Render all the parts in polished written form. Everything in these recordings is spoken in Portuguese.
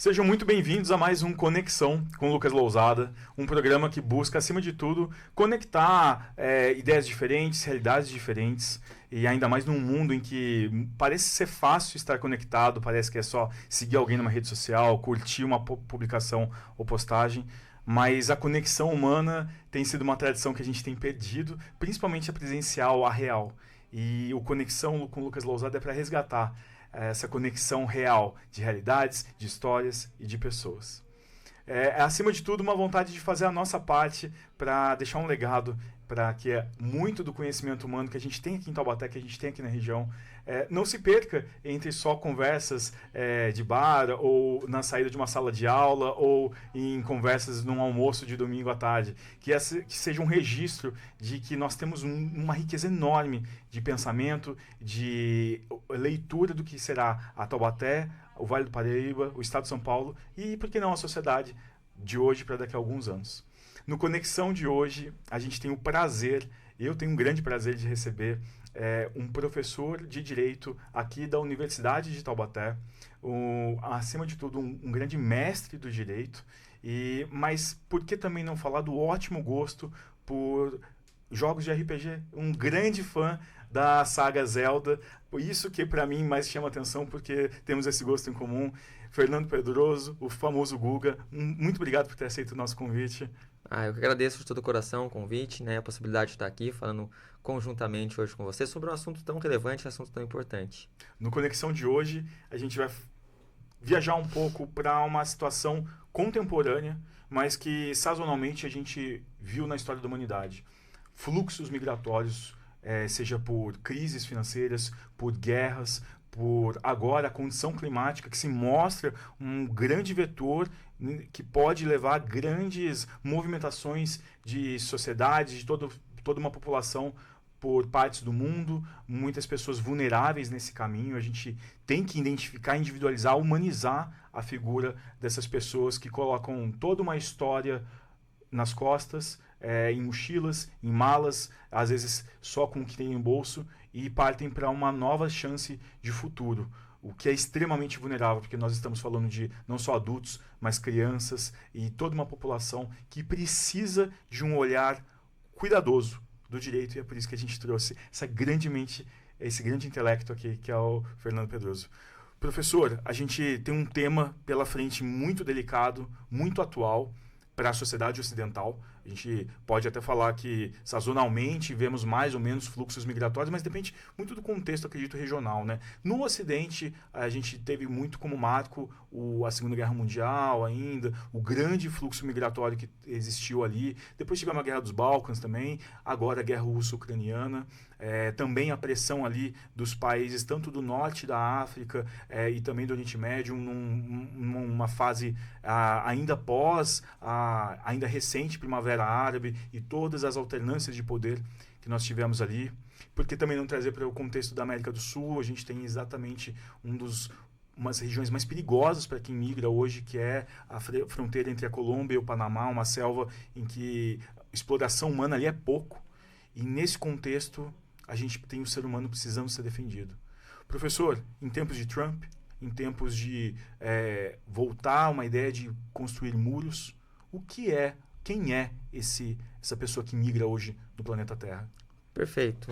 Sejam muito bem-vindos a mais um Conexão com Lucas Lousada, um programa que busca, acima de tudo, conectar ideias diferentes, realidades diferentes, e ainda mais num mundo em que parece ser fácil estar conectado, parece que é só seguir alguém numa rede social, curtir uma publicação ou postagem, mas a conexão humana tem sido uma tradição que a gente tem perdido, principalmente a presencial, a real. E o Conexão com Lucas Lousada é para resgatar essa conexão real de realidades, de histórias e de pessoas. Acima de tudo, uma vontade de fazer a nossa parte para deixar um legado para que muito do conhecimento humano que a gente tem aqui em Taubaté, que a gente tem aqui na região, não se perca entre só conversas de bar ou na saída de uma sala de aula ou em conversas num almoço de domingo à tarde. Que seja um registro de que nós temos uma riqueza enorme de pensamento, de leitura do que será a Taubaté, o Vale do Paraíba, o Estado de São Paulo e, por que não, a sociedade de hoje para daqui a alguns anos. No Conexão de hoje, a gente tem o prazer, eu tenho um grande prazer de receber um professor de Direito aqui da Universidade de Taubaté, acima de tudo, um grande mestre do Direito, mas por que também não falar do ótimo gosto por jogos de RPG? Um grande fã da saga Zelda, isso que para mim mais chama atenção, porque temos esse gosto em comum. Fernando Pedroso, o famoso Guga, muito obrigado por ter aceito o nosso convite. Eu que agradeço de todo o coração o convite, né, a possibilidade de estar aqui falando conjuntamente hoje com você sobre um assunto tão relevante, um assunto tão importante. No Conexão de hoje, a gente vai viajar um pouco para uma situação contemporânea, mas que sazonalmente a gente viu na história da humanidade. Fluxos migratórios, seja por crises financeiras, por guerras, por agora a condição climática que se mostra um grande vetor que pode levar a grandes movimentações de sociedade, de toda uma população por partes do mundo, muitas pessoas vulneráveis nesse caminho. A gente tem que identificar, individualizar, humanizar a figura dessas pessoas que colocam toda uma história nas costas, em mochilas, em malas, às vezes só com o que tem em bolso, e partem para uma nova chance de futuro, o que é extremamente vulnerável, porque nós estamos falando de não só adultos, mas crianças e toda uma população que precisa de um olhar cuidadoso do direito, e é por isso que a gente trouxe esse grande intelecto aqui, que é o Fernando Pedroso. Professor, a gente tem um tema pela frente muito delicado, muito atual para a sociedade ocidental. A gente pode até falar que sazonalmente vemos mais ou menos fluxos migratórios, mas depende muito do contexto, acredito, regional, né? No Ocidente, a gente teve muito como marco a Segunda Guerra Mundial ainda, o grande fluxo migratório que existiu ali. Depois tivemos a Guerra dos Balcãs também, agora a Guerra Russo-Ucraniana. Também a pressão ali dos países, tanto do norte da África e também do Oriente Médio, numa fase ainda ainda recente Primavera Árabe e todas as alternâncias de poder que nós tivemos ali. Por que também não trazer para o contexto da América do Sul? A gente tem exatamente umas regiões mais perigosas para quem migra hoje, que é a fronteira entre a Colômbia e o Panamá, uma selva em que exploração humana ali é pouco. E nesse contexto, a gente tem o ser humano precisando ser defendido. Professor, em tempos de Trump, em tempos de voltar a uma ideia de construir muros, quem é essa pessoa que migra hoje no planeta Terra? Perfeito.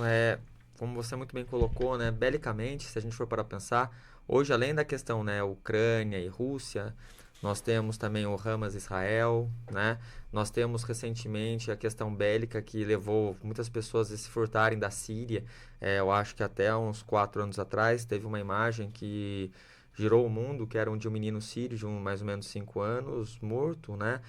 Como você muito bem colocou, né, belicamente, se a gente for para pensar, hoje além da questão, né, Ucrânia e Rússia, nós temos também o Hamas Israel, né? Nós temos recentemente a questão bélica que levou muitas pessoas a se furtarem da Síria. Eu acho que até uns 4 anos atrás teve uma imagem que girou o mundo, que era de um menino sírio de mais ou menos 5 anos, morto, né?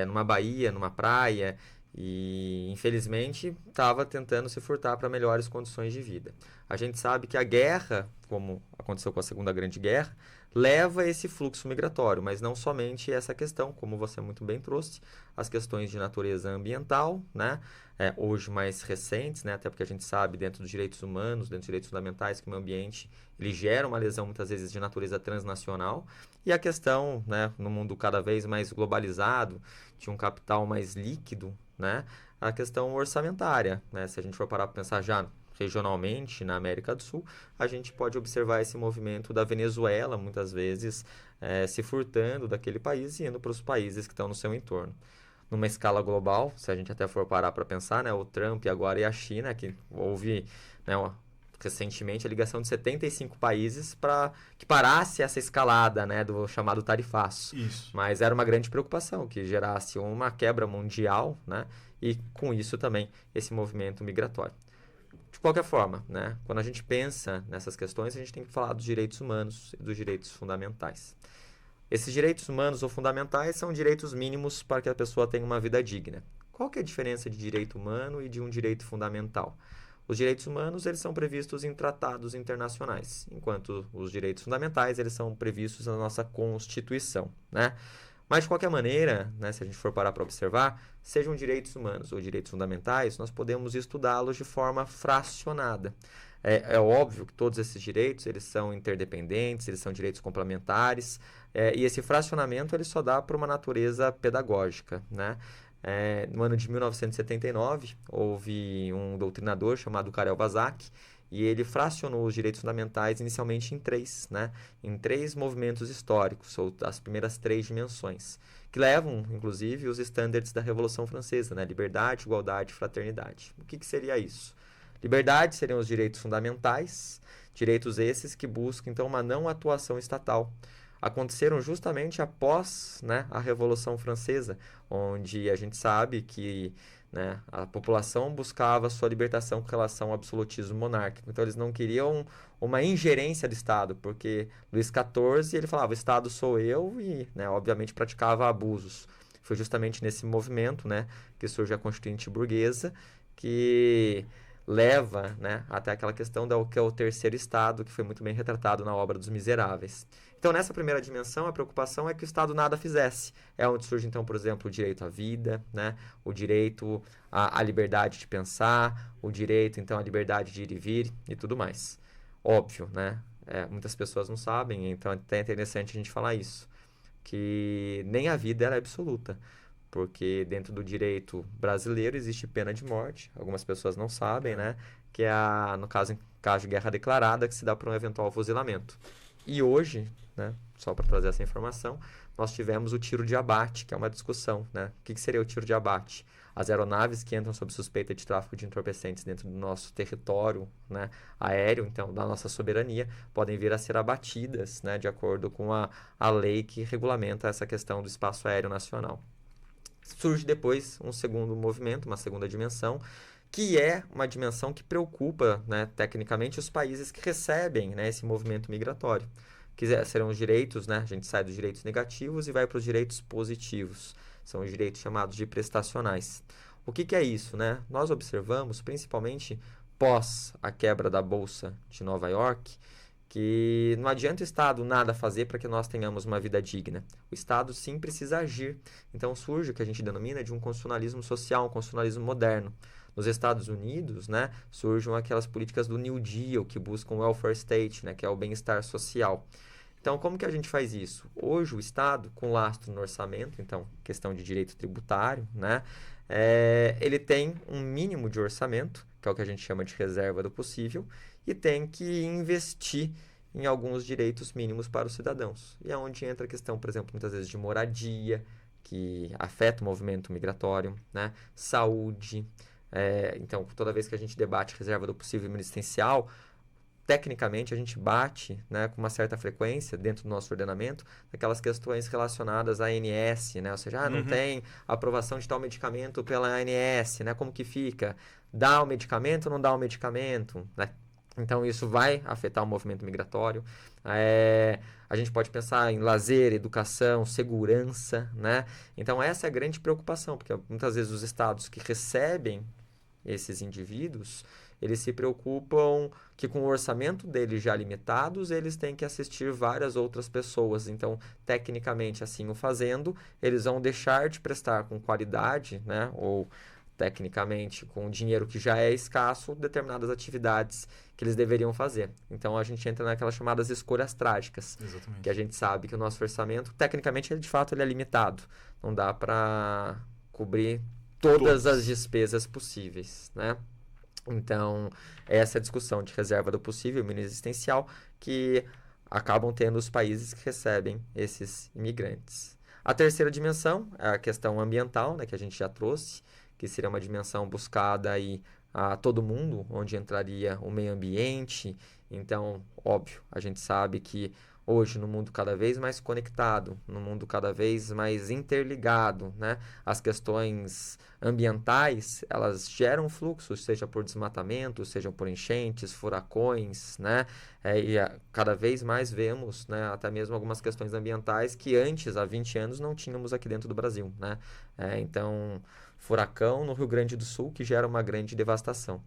Numa baía, numa praia, e infelizmente estava tentando se furtar para melhores condições de vida. A gente sabe que a guerra, como aconteceu com a Segunda Grande Guerra, leva a esse fluxo migratório, mas não somente essa questão, como você muito bem trouxe, as questões de natureza ambiental, né? Hoje mais recentes, né? Até porque a gente sabe, dentro dos direitos humanos, dentro dos direitos fundamentais, que o meio ambiente ele gera uma lesão muitas vezes de natureza transnacional, e a questão, né, no mundo cada vez mais globalizado, de um capital mais líquido, né, a questão orçamentária, né? Se a gente for parar para pensar já regionalmente na América do Sul, a gente pode observar esse movimento da Venezuela, muitas vezes, se furtando daquele país e indo para os países que estão no seu entorno. Numa escala global, se a gente até for parar para pensar, né, o Trump agora e a China, que houve, né, recentemente a ligação de 75 países para que parasse essa escalada, né, do chamado tarifaço. Isso. Mas era uma grande preocupação que gerasse uma quebra mundial, né, e com isso também esse movimento migratório. De qualquer forma, né, quando a gente pensa nessas questões, a gente tem que falar dos direitos humanos e dos direitos fundamentais. Esses direitos humanos ou fundamentais são direitos mínimos para que a pessoa tenha uma vida digna. Qual que é a diferença de direito humano e de um direito fundamental? Os direitos humanos, eles são previstos em tratados internacionais, enquanto os direitos fundamentais, eles são previstos na nossa Constituição, né? Mas, de qualquer maneira, né, se a gente for parar para observar, sejam direitos humanos ou direitos fundamentais, nós podemos estudá-los de forma fracionada. É óbvio que todos esses direitos, eles são interdependentes, eles são direitos complementares, e esse fracionamento ele só dá por uma natureza pedagógica, né? No ano de 1979, houve um doutrinador chamado Karel Vazak, e ele fracionou os direitos fundamentais inicialmente em três, né? Em três movimentos históricos, ou as primeiras três dimensões, que levam, inclusive, os estándares da Revolução Francesa, né? Liberdade, igualdade e fraternidade. O que seria isso? Liberdade seriam os direitos fundamentais, direitos esses que buscam, então, uma não atuação estatal. Aconteceram justamente após, né, a Revolução Francesa, onde a gente sabe que, né, a população buscava sua libertação com relação ao absolutismo monárquico. Então, eles não queriam uma ingerência do Estado, porque Luís XIV ele falava, o Estado sou eu e, né, obviamente, praticava abusos. Foi justamente nesse movimento, né, que surge a Constituinte Burguesa, que leva, né, até aquela questão do que é o terceiro estado, que foi muito bem retratado na obra dos Miseráveis. Então, nessa primeira dimensão, a preocupação é que o Estado nada fizesse. É onde surge, então, por exemplo, o direito à vida, né, o direito à liberdade de pensar, o direito, então, à liberdade de ir e vir e tudo mais. Óbvio, né? Muitas pessoas não sabem, então é até interessante a gente falar isso, que nem a vida ela é absoluta. Porque dentro do direito brasileiro existe pena de morte, algumas pessoas não sabem, né? Que é, no caso de guerra declarada, que se dá para um eventual fuzilamento. E hoje, né, só para trazer essa informação, nós tivemos o tiro de abate, que é uma discussão, né? O que seria o tiro de abate? As aeronaves que entram sob suspeita de tráfico de entorpecentes dentro do nosso território, né, aéreo, então, da nossa soberania, podem vir a ser abatidas, né, de acordo com a lei que regulamenta essa questão do espaço aéreo nacional. Surge depois um segundo movimento, uma segunda dimensão, que é uma dimensão que preocupa, né, tecnicamente, os países que recebem, né, esse movimento migratório. Que serão os direitos, né, a gente sai dos direitos negativos e vai para os direitos positivos. São os direitos chamados de prestacionais. O que é isso, né? Nós observamos, principalmente pós a quebra da Bolsa de Nova York, que não adianta o Estado nada fazer para que nós tenhamos uma vida digna. O Estado sim precisa agir. Então surge o que a gente denomina de um constitucionalismo social, um constitucionalismo moderno. Nos Estados Unidos, né, surgem aquelas políticas do New Deal, que buscam o welfare state, né, que é o bem-estar social. Então, como que a gente faz isso? Hoje, o Estado, com lastro no orçamento, então, questão de direito tributário, né, ele tem um mínimo de orçamento, que é o que a gente chama de reserva do possível, e tem que investir em alguns direitos mínimos para os cidadãos. E é onde entra a questão, por exemplo, muitas vezes de moradia, que afeta o movimento migratório, né? Saúde. Então, toda vez que a gente debate reserva do possível emergencial, tecnicamente a gente bate, né, com uma certa frequência dentro do nosso ordenamento aquelas questões relacionadas à ANS, né? Ou seja, não tem aprovação de tal medicamento pela ANS, né? Como que fica? Dá o medicamento ou não dá o medicamento, né? Então, isso vai afetar o movimento migratório. A gente pode pensar em lazer, educação, segurança, né? Então, essa é a grande preocupação, porque muitas vezes os estados que recebem esses indivíduos, eles se preocupam que com o orçamento deles já limitados, eles têm que assistir várias outras pessoas. Então, tecnicamente, assim o fazendo, eles vão deixar de prestar com qualidade, né? Ou tecnicamente, com o dinheiro que já é escasso, determinadas atividades que eles deveriam fazer. Então, a gente entra naquelas chamadas escolhas trágicas. Exatamente. Que a gente sabe que o nosso orçamento, tecnicamente, de fato, ele é limitado. Não dá para cobrir todas as despesas possíveis, né? Então, essa discussão de reserva do possível, mínimo existencial, que acabam tendo os países que recebem esses imigrantes. A terceira dimensão é a questão ambiental, né, que a gente já trouxe, que seria uma dimensão buscada aí a todo mundo, onde entraria o meio ambiente. Então, óbvio, a gente sabe que hoje, no mundo cada vez mais conectado, no mundo cada vez mais interligado, né? As questões ambientais, elas geram fluxos, seja por desmatamento, seja por enchentes, furacões, né? Cada vez mais vemos, né, até mesmo algumas questões ambientais que antes, há 20 anos, não tínhamos aqui dentro do Brasil, né? Então, furacão no Rio Grande do Sul que gera uma grande devastação.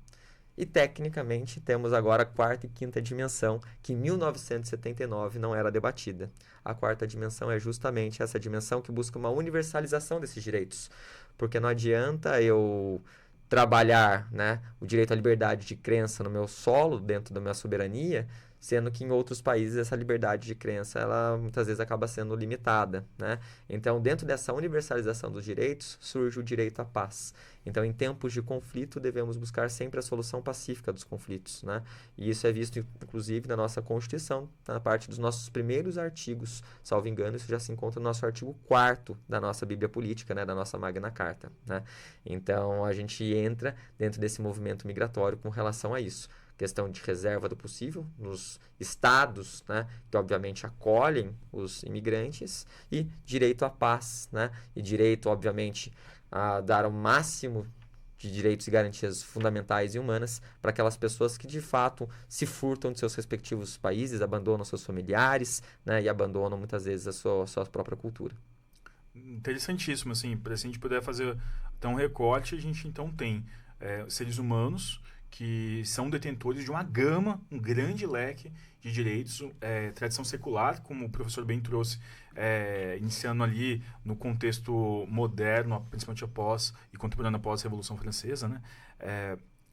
E, tecnicamente, temos agora a quarta e quinta dimensão, que em 1979 não era debatida. A quarta dimensão é justamente essa dimensão que busca uma universalização desses direitos. Porque não adianta eu trabalhar, né, o direito à liberdade de crença no meu solo, dentro da minha soberania, sendo que em outros países essa liberdade de crença, ela muitas vezes acaba sendo limitada, né? Então, dentro dessa universalização dos direitos, surge o direito à paz. Então, em tempos de conflito, devemos buscar sempre a solução pacífica dos conflitos, né? E isso é visto, inclusive, na nossa Constituição, na parte dos nossos primeiros artigos. Salvo engano, isso já se encontra no nosso artigo 4º da nossa Bíblia Política, né? Da nossa Magna Carta, né? Então, a gente entra dentro desse movimento migratório com relação a isso. Questão de reserva do possível nos estados, né, que obviamente acolhem os imigrantes, e direito à paz, né, e direito, obviamente, a dar o máximo de direitos e garantias fundamentais e humanas para aquelas pessoas que, de fato, se furtam de seus respectivos países, abandonam seus familiares, né, e abandonam, muitas vezes, a sua própria cultura. Interessantíssimo, assim, para a gente poder fazer um recorte, a gente então tem seres humanos que são detentores de uma gama, um grande leque de direitos, tradição secular, como o professor bem trouxe, iniciando ali no contexto moderno, principalmente após e contemporâneo após a Revolução Francesa, né?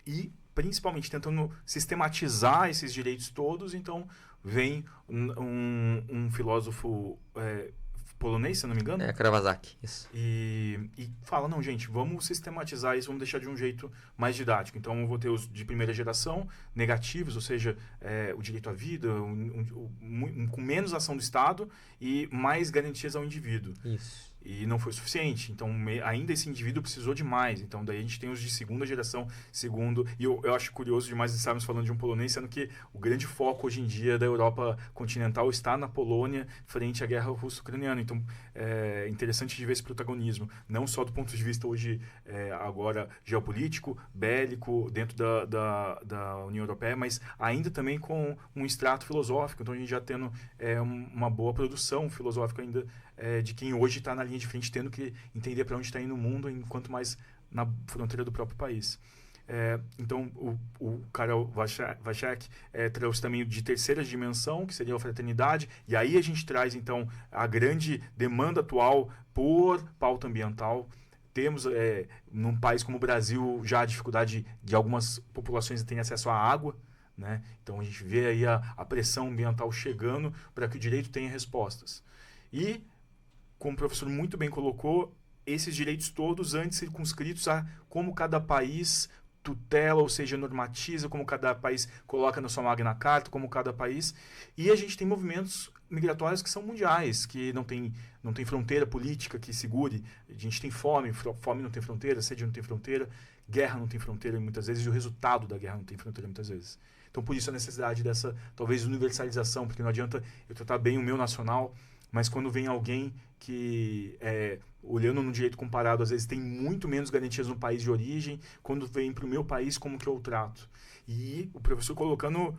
E principalmente tentando sistematizar esses direitos todos. Então vem um filósofo polonês, se eu não me engano. Kawasaki, isso. E fala, não, gente, vamos sistematizar isso, vamos deixar de um jeito mais didático. Então, eu vou ter os de primeira geração, negativos, ou seja, o direito à vida, com menos ação do Estado e mais garantias ao indivíduo. Isso. E não foi suficiente. Então, ainda esse indivíduo precisou de mais. Então, daí a gente tem os de segunda geração, e eu acho curioso demais estarmos falando de um polonês, sendo que o grande foco hoje em dia da Europa continental está na Polônia, frente à guerra russo-ucraniana. Então, é interessante de ver esse protagonismo, não só do ponto de vista hoje, agora, geopolítico, bélico, dentro da União Europeia, mas ainda também com um extrato filosófico. Então, a gente já tendo uma boa produção filosófica ainda, de quem hoje está na linha de frente, tendo que entender para onde está indo o mundo, enquanto mais na fronteira do próprio país. Então, o Karol Waszak trouxe também de terceira dimensão, que seria a fraternidade, e aí a gente traz, então, a grande demanda atual por pauta ambiental. Temos, num país como o Brasil, já a dificuldade de algumas populações terem acesso à água, né? Então, a gente vê aí a pressão ambiental chegando para que o direito tenha respostas. E, como o professor muito bem colocou, esses direitos todos antes circunscritos a como cada país tutela, ou seja, normatiza, como cada país coloca na sua Magna Carta, como cada país. E a gente tem movimentos migratórios que são mundiais, que não tem fronteira política que segure. A gente tem fome não tem fronteira, sede não tem fronteira, guerra não tem fronteira muitas vezes, e o resultado da guerra não tem fronteira muitas vezes. Então, por isso a necessidade dessa, talvez, universalização, porque não adianta eu tratar bem o meu nacional, mas quando vem alguém que, olhando no direito comparado, às vezes tem muito menos garantias no país de origem, quando vem para o meu país, como que eu trato? E o professor colocando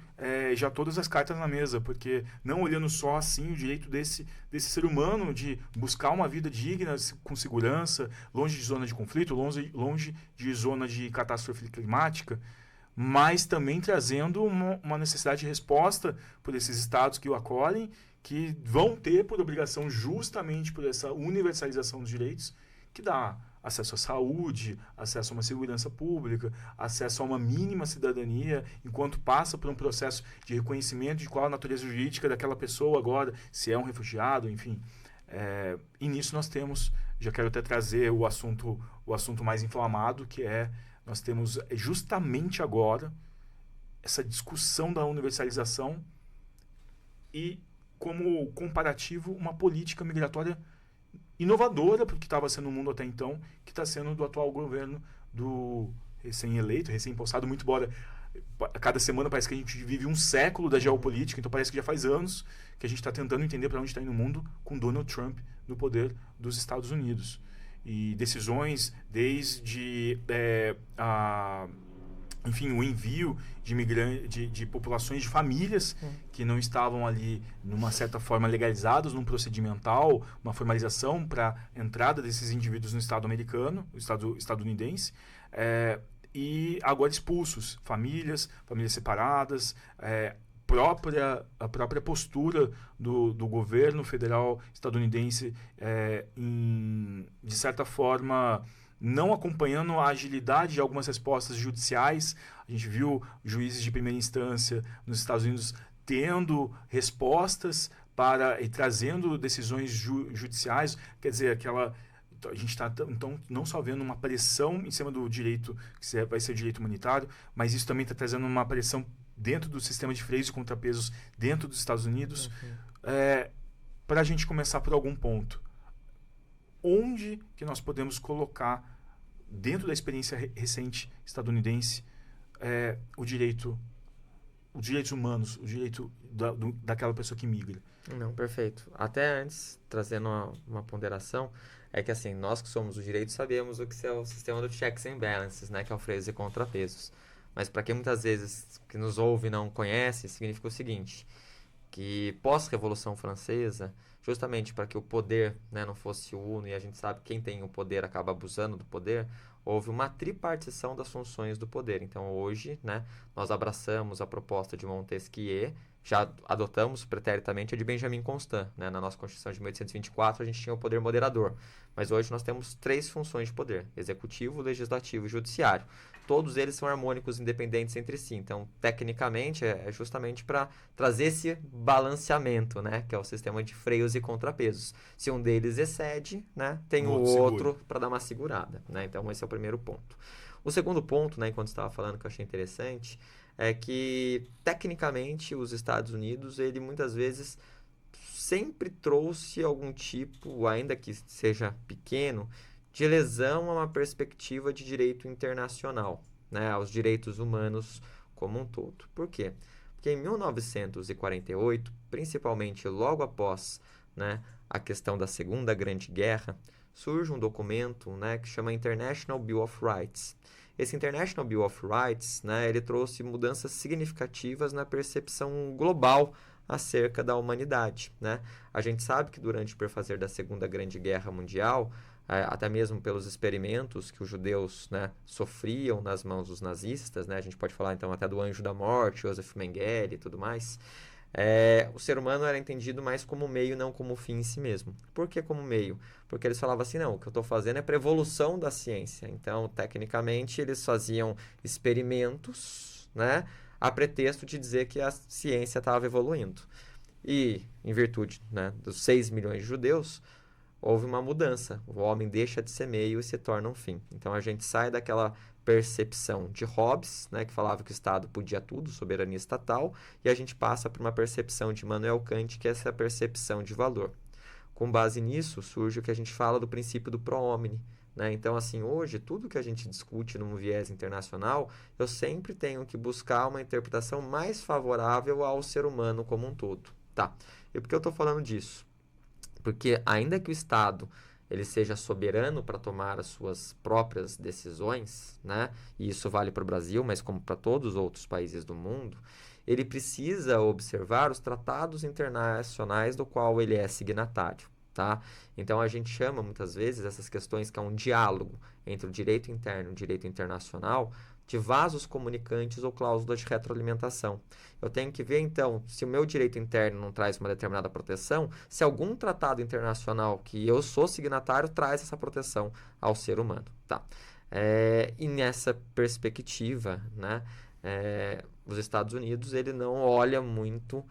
já todas as cartas na mesa, porque não olhando só assim o direito desse ser humano de buscar uma vida digna, com segurança, longe de zona de conflito, longe de zona de catástrofe climática, mas também trazendo uma necessidade de resposta por esses estados que o acolhem, que vão ter por obrigação, justamente por essa universalização dos direitos, que dá acesso à saúde, acesso a uma segurança pública, acesso a uma mínima cidadania, enquanto passa por um processo de reconhecimento de qual a natureza jurídica daquela pessoa agora, se é um refugiado, enfim. E nisso nós temos já quero até trazer o assunto mais inflamado, que é, nós temos justamente agora essa discussão da universalização e, como comparativo, uma política migratória inovadora para o que estava sendo o mundo até então, que está sendo do atual governo do recém-eleito, recém-impostado, muito embora a cada semana parece que a gente vive um século da geopolítica, então parece que já faz anos que a gente está tentando entender para onde está indo o mundo com Donald Trump no poder dos Estados Unidos. E decisões desde enfim, o envio de populações, de famílias que não estavam ali, numa certa forma, legalizadas num procedimental, uma formalização para a entrada desses indivíduos no Estado americano, no Estado estadunidense, e agora expulsos, famílias separadas, a própria postura do governo federal estadunidense de certa forma, não acompanhando a agilidade de algumas respostas judiciais. A gente viu juízes de primeira instância nos Estados Unidos tendo respostas e trazendo decisões judiciais. Quer dizer, a gente está, então, não só vendo uma pressão em cima do direito, que vai ser o direito humanitário, mas isso também está trazendo uma pressão dentro do sistema de freios e contrapesos dentro dos Estados Unidos. Para a gente começar por algum ponto, onde que nós podemos colocar, dentro da experiência recente estadunidense, os direitos humanos, o direito daquela pessoa que migra? Não, perfeito. Até antes, trazendo uma ponderação, é que assim, nós que somos o direito sabemos o que é o sistema do checks and balances, né, que é o freios e contrapesos. Mas para quem muitas vezes que nos ouve e não conhece, significa o seguinte, que pós-Revolução Francesa, justamente para que o poder, né, não fosse uno, e a gente sabe que quem tem o poder acaba abusando do poder, houve uma tripartição das funções do poder. Então, hoje, né, nós abraçamos a proposta de Montesquieu, já adotamos preteritamente a de Benjamin Constant. Né? Na nossa Constituição de 1824, a gente tinha o poder moderador. Mas hoje nós temos 3 funções de poder: executivo, legislativo e judiciário. Todos eles são harmônicos, independentes entre si. Então, tecnicamente, é justamente para trazer esse balanceamento, né? Que é o sistema de freios e contrapesos. Se um deles excede, né? Tem o outro para dar uma segurada. Né? Então, esse é o primeiro ponto. O segundo ponto, né, enquanto estava falando, que eu achei interessante, é que, tecnicamente, os Estados Unidos, ele muitas vezes sempre trouxe algum tipo, ainda que seja pequeno, de lesão a uma perspectiva de direito internacional, né, aos direitos humanos como um todo. Por quê? Porque em 1948, principalmente logo após, né, a questão da Segunda Grande Guerra, surge um documento, né, que chama International Bill of Rights. Esse International Bill of Rights, né, ele trouxe mudanças significativas na percepção global acerca da humanidade. Né? A gente sabe que durante o perfazer da Segunda Grande Guerra Mundial, até mesmo pelos experimentos que os judeus, né, sofriam nas mãos dos nazistas, né, a gente pode falar então até do Anjo da Morte, Joseph Mengele e tudo mais, o ser humano era entendido mais como meio, não como fim em si mesmo. Por que como meio? Porque eles falavam assim, não, o que eu estou fazendo é para evolução da ciência. Então, tecnicamente, eles faziam experimentos, né, a pretexto de dizer que a ciência estava evoluindo. E, em virtude, né, dos 6 milhões de judeus, houve uma mudança. O homem deixa de ser meio e se torna um fim. Então, a gente sai daquela percepção de Hobbes, né, que falava que o Estado podia tudo, soberania estatal, e a gente passa para uma percepção de Immanuel Kant, que é essa percepção de valor. Com base nisso, surge o que a gente fala do princípio do pro homine. Né? Então, assim, hoje, tudo que a gente discute num viés internacional, eu sempre tenho que buscar uma interpretação mais favorável ao ser humano como um todo. Tá? E por que eu estou falando disso? Porque, ainda que o Estado ele seja soberano para tomar as suas próprias decisões, né? E isso vale para o Brasil, mas como para todos os outros países do mundo, ele precisa observar os tratados internacionais do qual ele é signatário. Tá? Então, a gente chama, muitas vezes, essas questões que é um diálogo entre o direito interno e o direito internacional de vasos comunicantes ou cláusulas de retroalimentação. Eu tenho que ver, então, se o meu direito interno não traz uma determinada proteção, se algum tratado internacional que eu sou signatário traz essa proteção ao ser humano. Tá? E nessa perspectiva, né, os Estados Unidos ele não olha muito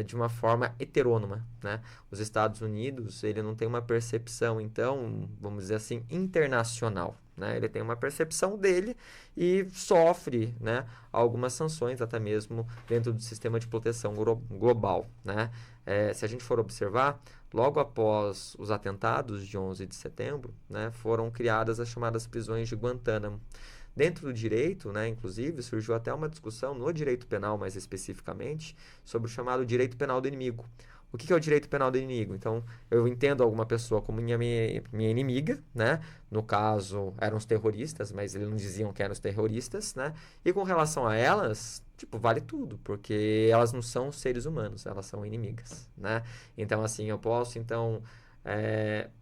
de uma forma heterônoma, né? Os Estados Unidos, ele não tem uma percepção, então, vamos dizer assim, internacional, né? Ele tem uma percepção dele e sofre, né, algumas sanções, até mesmo dentro do sistema de proteção global, né? Se a gente for observar, logo após os atentados de 11 de setembro, né, foram criadas as chamadas prisões de Guantánamo. Dentro do direito, né, inclusive, surgiu até uma discussão no direito penal, mais especificamente, sobre o chamado direito penal do inimigo. O que é o direito penal do inimigo? Então, eu entendo alguma pessoa como minha inimiga, né? No caso, eram os terroristas, mas eles não diziam que eram os terroristas, né? E com relação a elas, tipo, vale tudo, porque elas não são seres humanos, elas são inimigas, né? Então, assim, eu posso, então,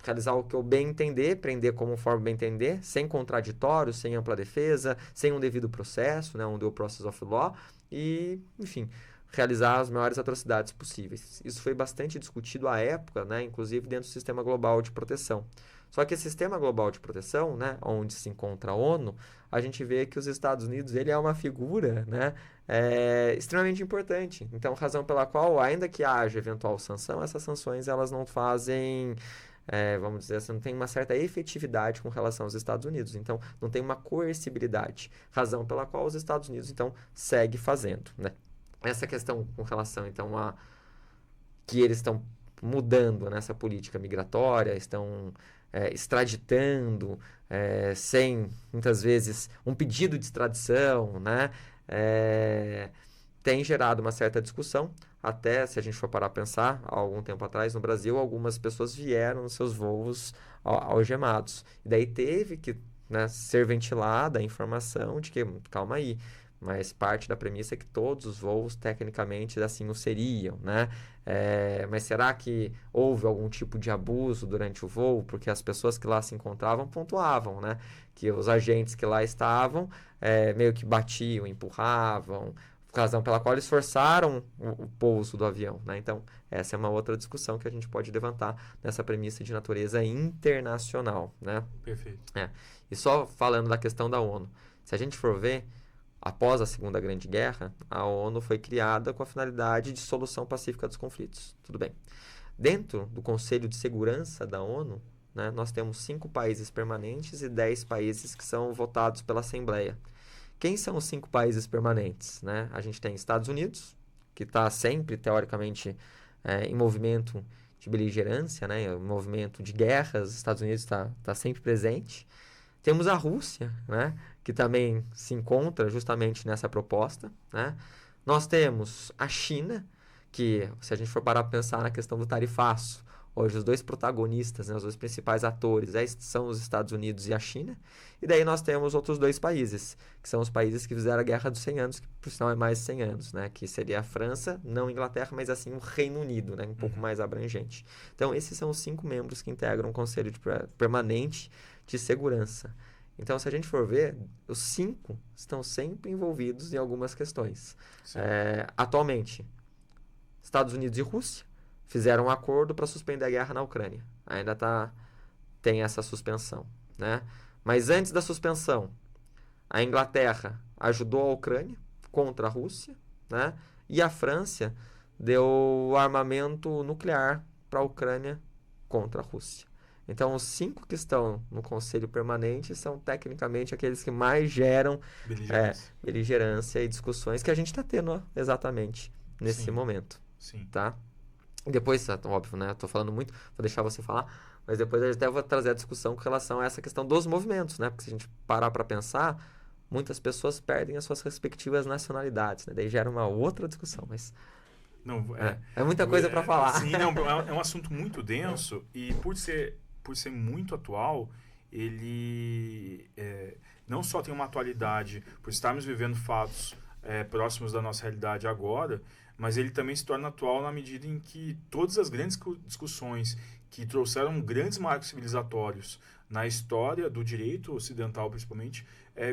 realizar o que eu bem entender, prender como forma bem entender, sem contraditório, sem ampla defesa, sem um devido processo, né, um due process of law, e, enfim, realizar as maiores atrocidades possíveis. Isso foi bastante discutido à época, né, inclusive dentro do Sistema Global de Proteção. Só que esse Sistema Global de Proteção, né, onde se encontra a ONU, a gente vê que os Estados Unidos, ele é uma figura, né, extremamente importante. Então, razão pela qual, ainda que haja eventual sanção, essas sanções elas não fazem, vamos dizer assim, não tem uma certa efetividade com relação aos Estados Unidos. Então, não tem uma coercibilidade. Razão pela qual os Estados Unidos, então, segue fazendo, né? Essa questão com relação, então, a que eles estão mudando nessa política migratória, estão extraditando sem, muitas vezes, um pedido de extradição, né? Tem gerado uma certa discussão. Até, se a gente for parar a pensar, há algum tempo atrás, no Brasil, algumas pessoas vieram nos seus voos algemados. E daí teve que, né, ser ventilada a informação de que, calma aí, mas parte da premissa é que todos os voos, tecnicamente, assim o seriam, né? Mas será que houve algum tipo de abuso durante o voo? Porque as pessoas que lá se encontravam pontuavam, né? Que os agentes que lá estavam meio que batiam, empurravam, razão pela qual eles forçaram o pouso do avião, né? Então, essa é uma outra discussão que a gente pode levantar nessa premissa de natureza internacional, né? Perfeito. E só falando da questão da ONU, se a gente for ver, após a Segunda Grande Guerra, a ONU foi criada com a finalidade de solução pacífica dos conflitos. Tudo bem. Dentro do Conselho de Segurança da ONU, né, nós temos 5 países permanentes e 10 países que são votados pela Assembleia. Quem são os 5 países permanentes? Né? A gente tem Estados Unidos, que está sempre, teoricamente, em movimento de beligerância, né? Em movimento de guerras, os Estados Unidos está sempre presente. Temos a Rússia, né? Que também se encontra justamente nessa proposta, né? Nós temos a China, que, se a gente for parar para pensar na questão do tarifaço, hoje os dois protagonistas, né, os dois principais atores são os Estados Unidos e a China. E daí nós temos outros 2 países, que são os países que fizeram a Guerra dos 100 anos, que por sinal é mais de 100 anos, né? Que seria a França, não a Inglaterra, mas assim o Reino Unido, né? Um pouco mais abrangente. Então, esses são os 5 membros que integram o Conselho Permanente de Segurança. Então, se a gente for ver, os 5 estão sempre envolvidos em algumas questões. Atualmente, Estados Unidos e Rússia fizeram um acordo para suspender a guerra na Ucrânia. Ainda tem essa suspensão, né? Mas antes da suspensão, a Inglaterra ajudou a Ucrânia contra a Rússia, né? E a França deu armamento nuclear para a Ucrânia contra a Rússia. Então, os 5 que estão no Conselho Permanente são, tecnicamente, aqueles que mais geram beligerância e discussões que a gente está tendo exatamente nesse momento. Sim. Tá? E depois, óbvio, né? Estou falando muito, vou deixar você falar, mas depois eu até vou trazer a discussão com relação a essa questão dos movimentos, né? Porque se a gente parar para pensar, muitas pessoas perdem as suas respectivas nacionalidades, né? Daí gera uma outra discussão, mas... Não, é muita coisa para falar. Sim, não, é um assunto muito denso e por ser muito atual, ele não só tem uma atualidade por estarmos vivendo fatos próximos da nossa realidade agora, mas ele também se torna atual na medida em que todas as grandes discussões que trouxeram grandes marcos civilizatórios na história do direito ocidental, principalmente,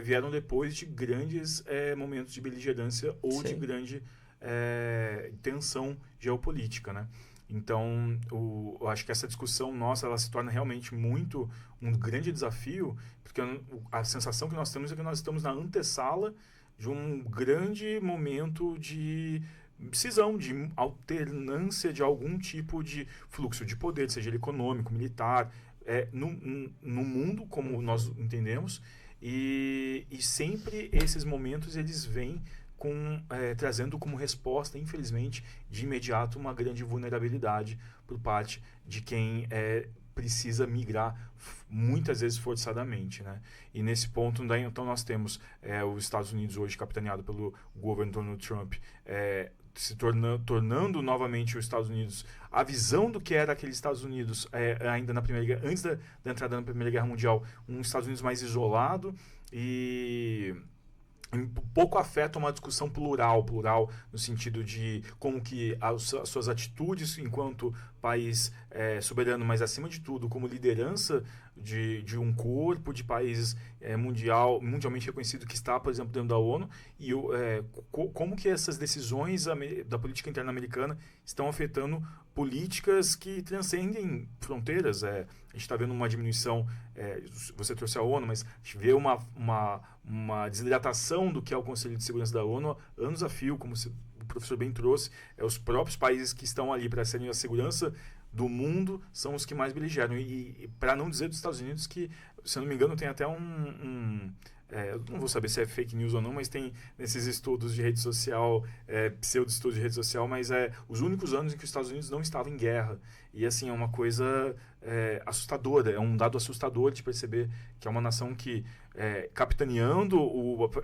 vieram depois de grandes momentos de beligerância ou de grande tensão geopolítica, né? Então, eu acho que essa discussão nossa, ela se torna realmente muito um grande desafio, porque a sensação que nós temos é que nós estamos na antessala de um grande momento de cisão, de alternância de algum tipo de fluxo de poder, seja ele econômico, militar, no mundo, como nós entendemos, e sempre esses momentos eles vêm trazendo como resposta, infelizmente, de imediato, uma grande vulnerabilidade por parte de quem precisa migrar muitas vezes forçadamente, né? E nesse ponto, daí, então, nós temos os Estados Unidos hoje capitaneado pelo governo Donald Trump, se tornando novamente os Estados Unidos a visão do que era aqueles Estados Unidos ainda na antes da entrada na Primeira Guerra Mundial, um Estados Unidos mais isolado e pouco afeta uma discussão plural no sentido de como que as suas atitudes enquanto país soberano, mas acima de tudo como liderança de um corpo de países mundialmente reconhecido que está, por exemplo, dentro da ONU, e como que essas decisões da política interna americana estão afetando políticas que transcendem fronteiras. A gente está vendo uma diminuição, você trouxe a ONU, mas a gente vê uma desidratação do que é o Conselho de Segurança da ONU anos a fio, como o professor bem trouxe, os próprios países que estão ali para serem a segurança do mundo são os que mais beligeram. E para não dizer dos Estados Unidos que, se eu não me engano, tem até eu não vou saber se é fake news ou não, mas tem nesses estudos de rede social, pseudo-estudos de rede social, mas os únicos anos em que os Estados Unidos não estavam em guerra. E assim, é uma coisa assustadora, é um dado assustador de perceber que é uma nação que, capitaneando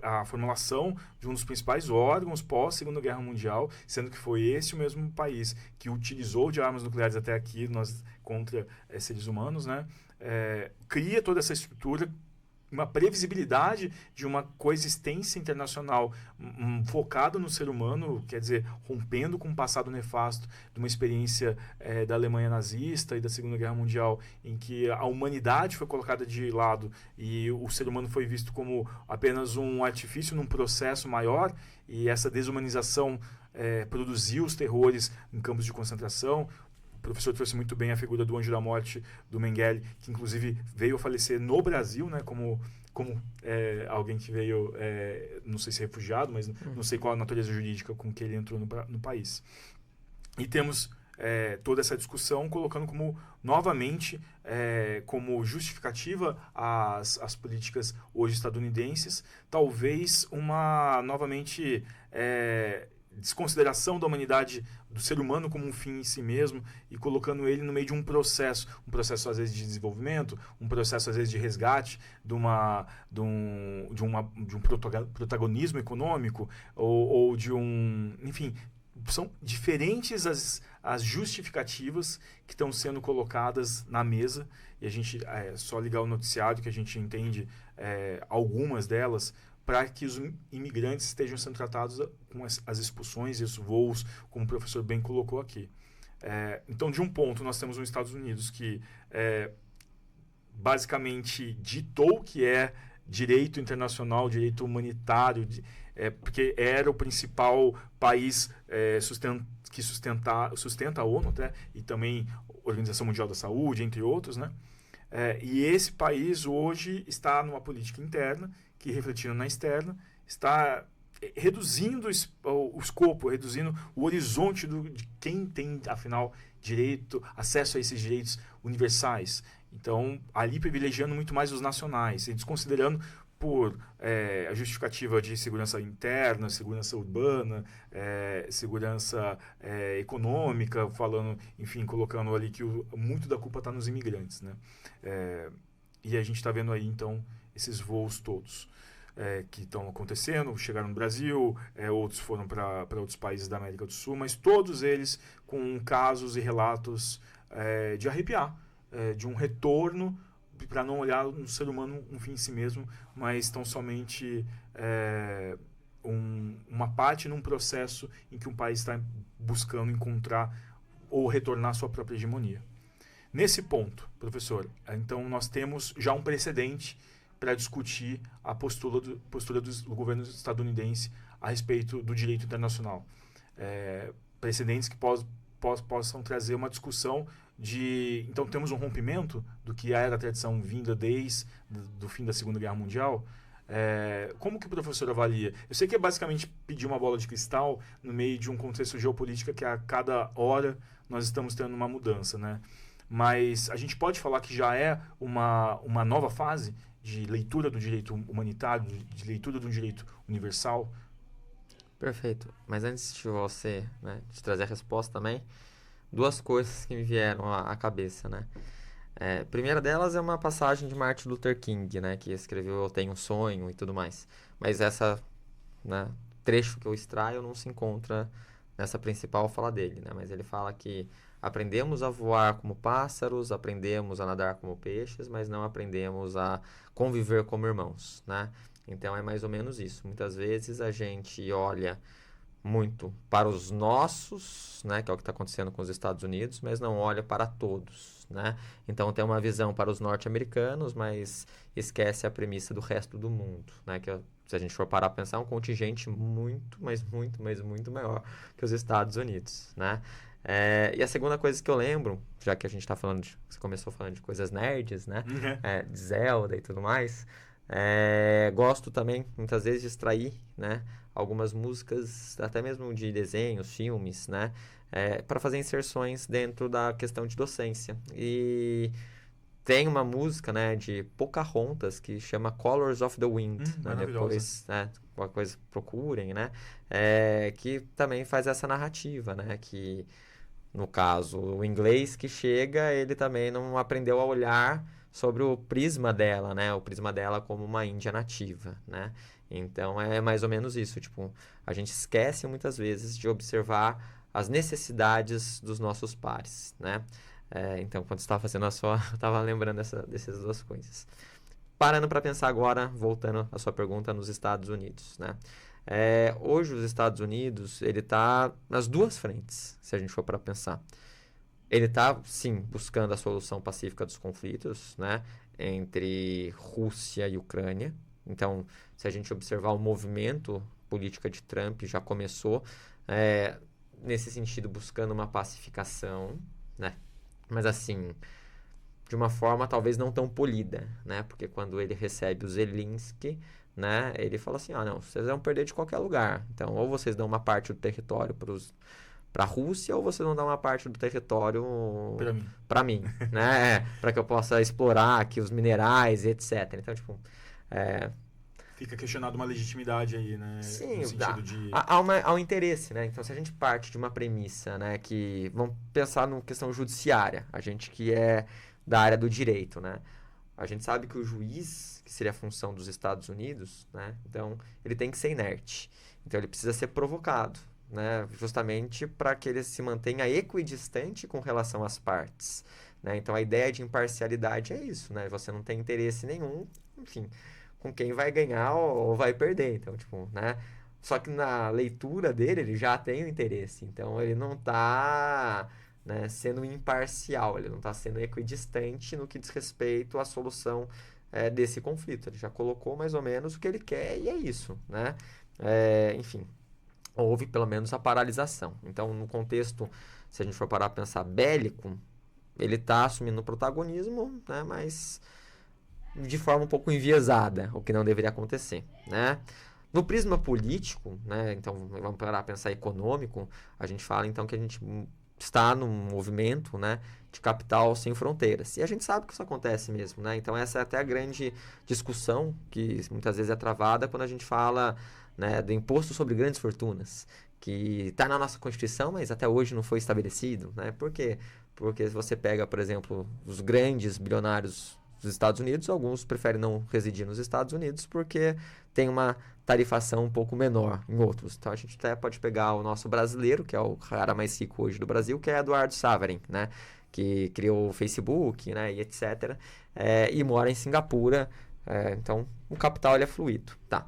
a formulação de um dos principais órgãos pós-Segunda Guerra Mundial, sendo que foi esse o mesmo país que utilizou de armas nucleares até aqui contra seres humanos, né? Cria toda essa estrutura, uma previsibilidade de uma coexistência internacional focada no ser humano, quer dizer, rompendo com o passado nefasto de uma experiência da Alemanha nazista e da Segunda Guerra Mundial, em que a humanidade foi colocada de lado e o ser humano foi visto como apenas um artifício num processo maior, e essa desumanização produziu os terrores em campos de concentração. O professor trouxe muito bem a figura do Anjo da Morte, do Mengele, que inclusive veio a falecer no Brasil, né, como alguém que veio, não sei se refugiado, mas não sei qual a natureza jurídica com que ele entrou no país. E temos toda essa discussão colocando novamente como justificativa as políticas hoje estadunidenses, talvez novamente desconsideração da humanidade, do ser humano como um fim em si mesmo, e colocando ele no meio de um processo às vezes de desenvolvimento, um processo às vezes de resgate de um protagonismo econômico, ou de enfim, são diferentes as justificativas que estão sendo colocadas na mesa, e a gente só ligar o noticiário que a gente entende algumas delas, para que os imigrantes estejam sendo tratados com as expulsões e os voos, como o professor bem colocou aqui. Então, de um ponto, nós temos os Estados Unidos que basicamente ditou que é direito internacional, direito humanitário, porque era o principal país que sustenta a ONU, até, e também a Organização Mundial da Saúde, entre outros, né? E esse país hoje está numa política interna que, refletindo na externa, está reduzindo o escopo, reduzindo o horizonte de quem tem, afinal, acesso a esses direitos universais. Então, ali privilegiando muito mais os nacionais, e desconsiderando por a justificativa de segurança interna, segurança urbana, segurança econômica, enfim, colocando ali que muito da culpa está nos imigrantes, né? E a gente está vendo aí, então, esses voos todos que estão acontecendo, chegaram no Brasil, outros foram para outros países da América do Sul, mas todos eles com casos e relatos de arrepiar, de um retorno para não olhar no ser humano um fim em si mesmo, mas tão somente uma parte num processo em que um país está buscando encontrar ou retornar à sua própria hegemonia. Nesse ponto, professor, então nós temos já um precedente para discutir a postura do governo estadunidense a respeito do direito internacional. Precedentes que possam trazer uma discussão então temos um rompimento do que era a tradição vinda desde o fim da Segunda Guerra Mundial, Como que o professor avalia? Eu sei que é basicamente pedir uma bola de cristal no meio de um contexto geopolítico que a cada hora nós estamos tendo uma mudança, né? Mas a gente pode falar que já é uma nova fase de leitura do direito humanitário, de leitura do direito universal? Perfeito. Mas antes de você, né, de trazer a resposta também, duas coisas que me vieram à cabeça, né? A primeira delas é uma passagem de Martin Luther King, né, que escreveu Eu Tenho um Sonho e tudo mais. Mas essa, né, trecho que eu extraio não se encontra nessa principal fala dele, né? Mas ele fala que aprendemos a voar como pássaros, aprendemos a nadar como peixes, mas não aprendemos a conviver como irmãos, né? Então é mais ou menos isso. Muitas vezes a gente olha muito para os nossos, né, que é o que está acontecendo com os Estados Unidos, mas não olha para todos, né? Então tem uma visão para os norte-americanos, mas esquece a premissa do resto do mundo, né? Que se a gente for parar a pensar, é um contingente muito, mas muito maior que os Estados Unidos, né? E a segunda coisa que eu lembro, já que a gente está falando, você começou falando de coisas nerds, né? De Zelda e tudo mais, gosto também, muitas vezes, de extrair, né, algumas músicas, até mesmo de desenhos, filmes, né, para fazer inserções dentro da questão de docência. E tem uma música, né, de Pocahontas que chama Colors of the Wind, né, depois, né, qualquer coisa procurem, né, que também faz essa narrativa, né, que no caso, o inglês que chega, ele também não aprendeu a olhar sobre o prisma dela, né? O prisma dela como uma índia nativa, né? Então, é mais ou menos isso. Tipo, a gente esquece muitas vezes de observar as necessidades dos nossos pares, né? Então, quando você estava fazendo a sua... Eu estava lembrando dessas duas coisas. Parando para pensar agora, voltando à sua pergunta, nos Estados Unidos, né? Hoje os Estados Unidos, ele está nas duas frentes, se a gente for para pensar. Ele está, sim, buscando a solução pacífica dos conflitos, né, entre Rússia e Ucrânia. Então, se a gente observar o movimento política de Trump, já começou nesse sentido, buscando uma pacificação, né? Mas assim, de uma forma talvez não tão polida, né? Porque quando ele recebe o Zelensky, né, ele fala assim, não, vocês vão perder de qualquer lugar. Então, ou vocês dão uma parte do território para a Rússia, ou vocês vão dar uma parte do território para mim, né? Para que eu possa explorar aqui os minerais e etc. Então, tipo, fica questionado uma legitimidade aí, né? Sim, no sentido de... há um interesse, né? Então, se a gente parte de uma premissa, né, que vamos pensar numa questão judiciária, a gente que é da área do direito, né? A gente sabe que o juiz, que seria a função dos Estados Unidos, né? Então, ele tem que ser inerte. Então, ele precisa ser provocado, né? Justamente para que ele se mantenha equidistante com relação às partes, né? Então, a ideia de imparcialidade é isso, né? Você não tem interesse nenhum, enfim, com quem vai ganhar ou vai perder. Então, tipo, né? Só que na leitura dele, ele já tem o interesse. Então, ele não está... né, sendo imparcial, ele não está sendo equidistante no que diz respeito à solução desse conflito. Ele já colocou mais ou menos o que ele quer e é isso, né? Enfim, houve pelo menos a paralisação. Então, no contexto, se a gente for parar a pensar bélico, ele está assumindo o protagonismo, né, mas de forma um pouco enviesada, o que não deveria acontecer, né? No prisma político, né, então vamos parar a pensar econômico, a gente fala então que a gente está num movimento, né, de capital sem fronteiras. E a gente sabe que isso acontece mesmo, né? Então essa é até a grande discussão que muitas vezes é travada quando a gente fala, né, do imposto sobre grandes fortunas, que está na nossa Constituição, mas até hoje não foi estabelecido, né? Por quê? Porque se você pega, por exemplo, os grandes bilionários dos Estados Unidos, alguns preferem não residir nos Estados Unidos porque tem uma tarifação um pouco menor em outros. Então a gente até pode pegar o nosso brasileiro, que é o cara mais rico hoje do Brasil, que é Eduardo Saverin, né? Que criou o Facebook, né? E etc. E mora em Singapura. Então o capital ele é fluido. Tá.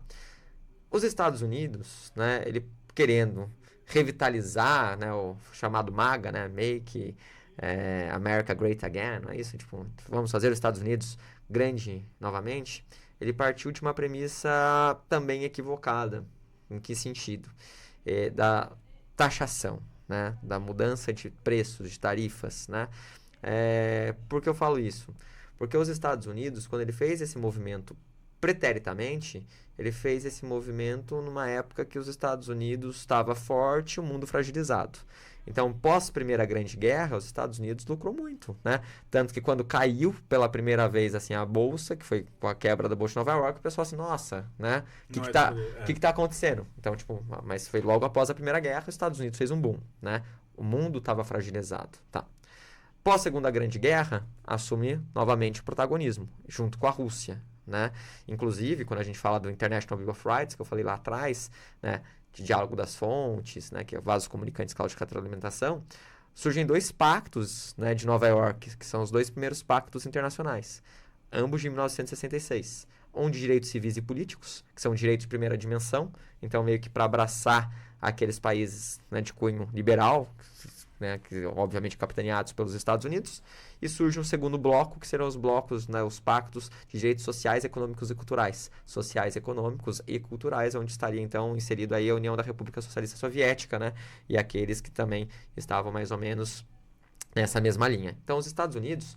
Os Estados Unidos, né? Ele querendo revitalizar, né? O chamado MAGA, né? Make America Great Again, não é isso? Tipo, vamos fazer os Estados Unidos grande novamente. Ele partiu de uma premissa também equivocada. Em que sentido? Da taxação, né? Da mudança de preços, de tarifas, né? Por que eu falo isso? Porque os Estados Unidos, quando ele fez esse movimento Preteritamente, ele fez esse movimento numa época que os Estados Unidos estava forte, o mundo fragilizado. Então, pós Primeira Grande Guerra, os Estados Unidos lucrou muito, né? Tanto que quando caiu pela primeira vez assim a bolsa, que foi com a quebra da bolsa de Nova York, o pessoal assim, nossa, né? O que tá acontecendo? Então, tipo, mas foi logo após a Primeira Guerra, os Estados Unidos fez um boom, né? O mundo estava fragilizado, tá? Pós Segunda Grande Guerra, assume novamente o protagonismo, junto com a Rússia, né? Inclusive, quando a gente fala do International Bill of Rights, que eu falei lá atrás, né? De diálogo das fontes, né, que é vasos comunicantes, cláusula de retroalimentação, surgem 2 pactos, né, de Nova York, que são os 2 primeiros pactos internacionais, ambos de 1966, um de direitos civis e políticos, que são direitos de primeira dimensão, então meio que para abraçar aqueles países, né, de cunho liberal, né, que obviamente capitaneados pelos Estados Unidos, e surge um segundo bloco, que serão os blocos, né, os pactos de direitos sociais, econômicos e culturais. Sociais, econômicos e culturais, onde estaria então inserido aí a União da República Socialista Soviética, né, e aqueles que também estavam mais ou menos nessa mesma linha. Então, os Estados Unidos,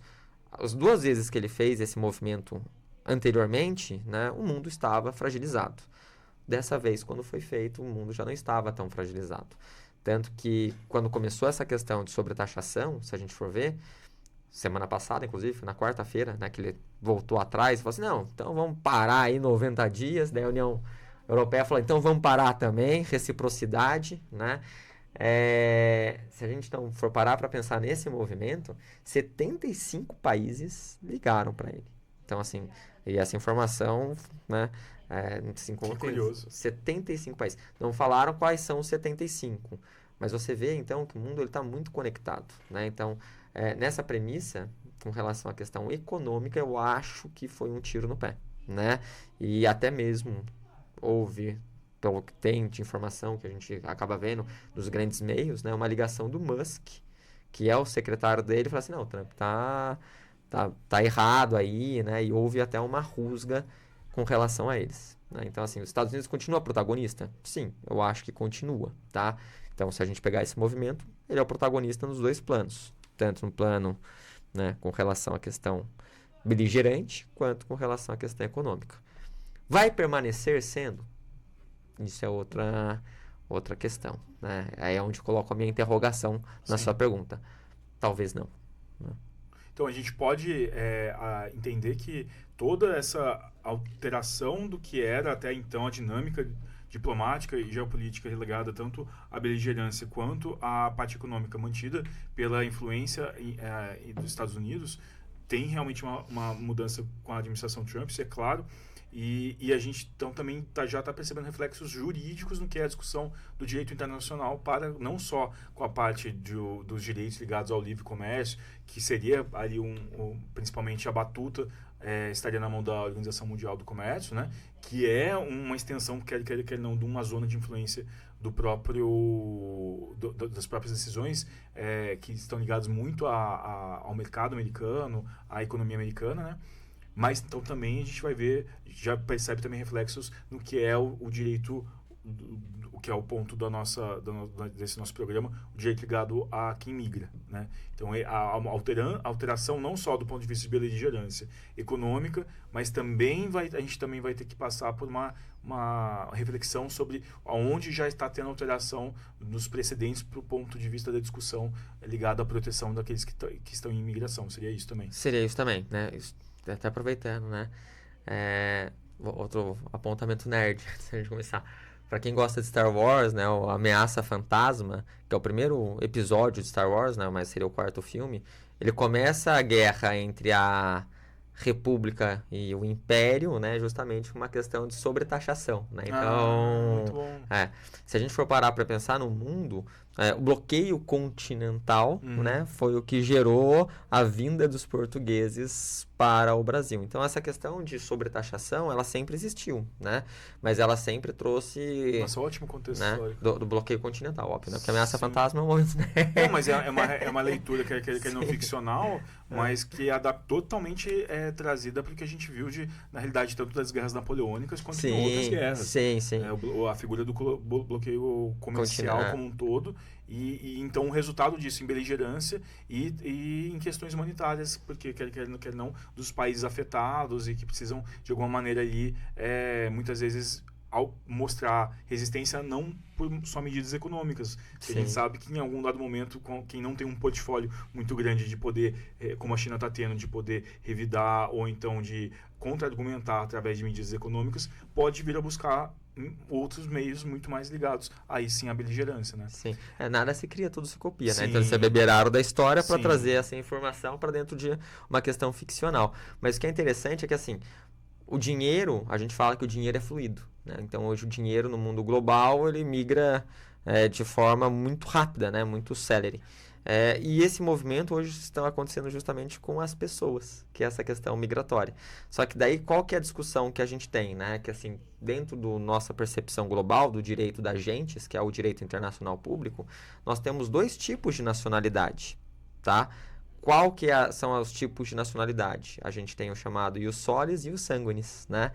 as 2 vezes que ele fez esse movimento anteriormente, né, o mundo estava fragilizado. Dessa vez, quando foi feito, o mundo já não estava tão fragilizado. Tanto que, quando começou essa questão de sobretaxação, se a gente for ver, semana passada, inclusive, na quarta-feira, né, que ele voltou atrás e falou assim, não, então vamos parar aí 90 dias, daí a União Europeia falou, então vamos parar também, reciprocidade, né? Se a gente não for parar para pensar nesse movimento, 75 países ligaram para ele. Então, assim, e essa informação, né, se encontra curioso. 75 países. Não falaram quais são os 75, mas você vê, então, que o mundo está muito conectado, né? Então, nessa premissa, com relação à questão econômica, eu acho que foi um tiro no pé, né? E até mesmo houve, pelo que tem de informação que a gente acaba vendo nos grandes meios, né, uma ligação do Musk, que é o secretário dele, e fala assim, não, o Trump tá errado aí, né? E houve até uma rusga com relação a eles, né? Então, assim, os Estados Unidos continua protagonista? Sim, eu acho que continua, tá? Então, se a gente pegar esse movimento, ele é o protagonista nos 2 planos, tanto no plano, né, com relação à questão beligerante, quanto com relação à questão econômica. Vai permanecer sendo? Isso é outra questão, né? Aí é onde coloco a minha interrogação na sua pergunta. Talvez não, né? Então, a gente pode entender que toda essa alteração do que era até então a dinâmica diplomática e geopolítica relegada tanto à beligerância quanto à parte econômica mantida pela influência dos Estados Unidos, tem realmente uma mudança com a administração Trump, isso é claro. E a gente então também já está percebendo reflexos jurídicos no que é a discussão do direito internacional, para não só com a parte dos direitos ligados ao livre comércio, que seria ali principalmente a batuta estaria na mão da Organização Mundial do Comércio, né? Que é uma extensão, quer não, de uma zona de influência das próprias decisões que estão ligadas muito ao mercado americano, à economia americana, né? Mas então também a gente vai ver, já percebe também reflexos no que é o direito, o que é o ponto desse nosso programa, o direito ligado a quem migra, né? Então a alteração não só do ponto de vista de beligerância econômica, mas também a gente também vai ter que passar por uma reflexão sobre aonde já está tendo alteração nos precedentes para o ponto de vista da discussão ligada à proteção daqueles que estão em imigração. Seria isso também? Seria isso também, né? Até aproveitando, né? Outro apontamento nerd, antes da gente começar. Pra quem gosta de Star Wars, né? O Ameaça Fantasma, que é o primeiro episódio de Star Wars, né? Mas seria o 4º filme. Ele começa a guerra entre a República e o Império, né? Justamente com uma questão de sobretaxação, né? Então, muito bom. Se a gente for parar para pensar no mundo, o bloqueio continental, né? Foi o que gerou a vinda dos portugueses para o Brasil. Então, essa questão de sobretaxação, ela sempre existiu, né? Mas ela sempre trouxe... Nossa, ótimo contexto, né? histórico. Do bloqueio continental, óbvio, né? Porque Ameaça Fantasma é um momento... Não, mas é uma leitura que é não ficcional, mas que é totalmente trazida para o que a gente viu na realidade, tanto das guerras napoleônicas quanto de outras guerras. Sim. A figura do bloqueio comercial como um todo, E então o resultado disso em beligerância e em questões humanitárias, porque quer não, dos países afetados e que precisam de alguma maneira aí, muitas vezes, ao mostrar resistência não por só medidas econômicas. A gente sabe que em algum dado momento, quem não tem um portfólio muito grande de poder, como a China está tendo, de poder revidar ou então de contra-argumentar através de medidas econômicas, pode vir a buscar outros meios muito mais ligados aí sim à beligerância, né? Sim, nada se cria, tudo se copia, sim. né? Então eles se beberaram da história para Sim. trazer essa informação para dentro de uma questão ficcional. Mas o que é interessante é que assim, o dinheiro, a gente fala que o dinheiro é fluido, né? Então hoje o dinheiro no mundo global ele migra de forma muito rápida, né? Muito célere. E esse movimento hoje está acontecendo justamente com as pessoas, que é essa questão migratória. Só que daí qual que é a discussão que a gente tem, né? Que assim, dentro da nossa percepção global do direito das gentes, que é o direito internacional público, nós temos 2 tipos de nacionalidade, tá? Qual que são os tipos de nacionalidade? A gente tem o chamado ius solis e ius sanguinis, né?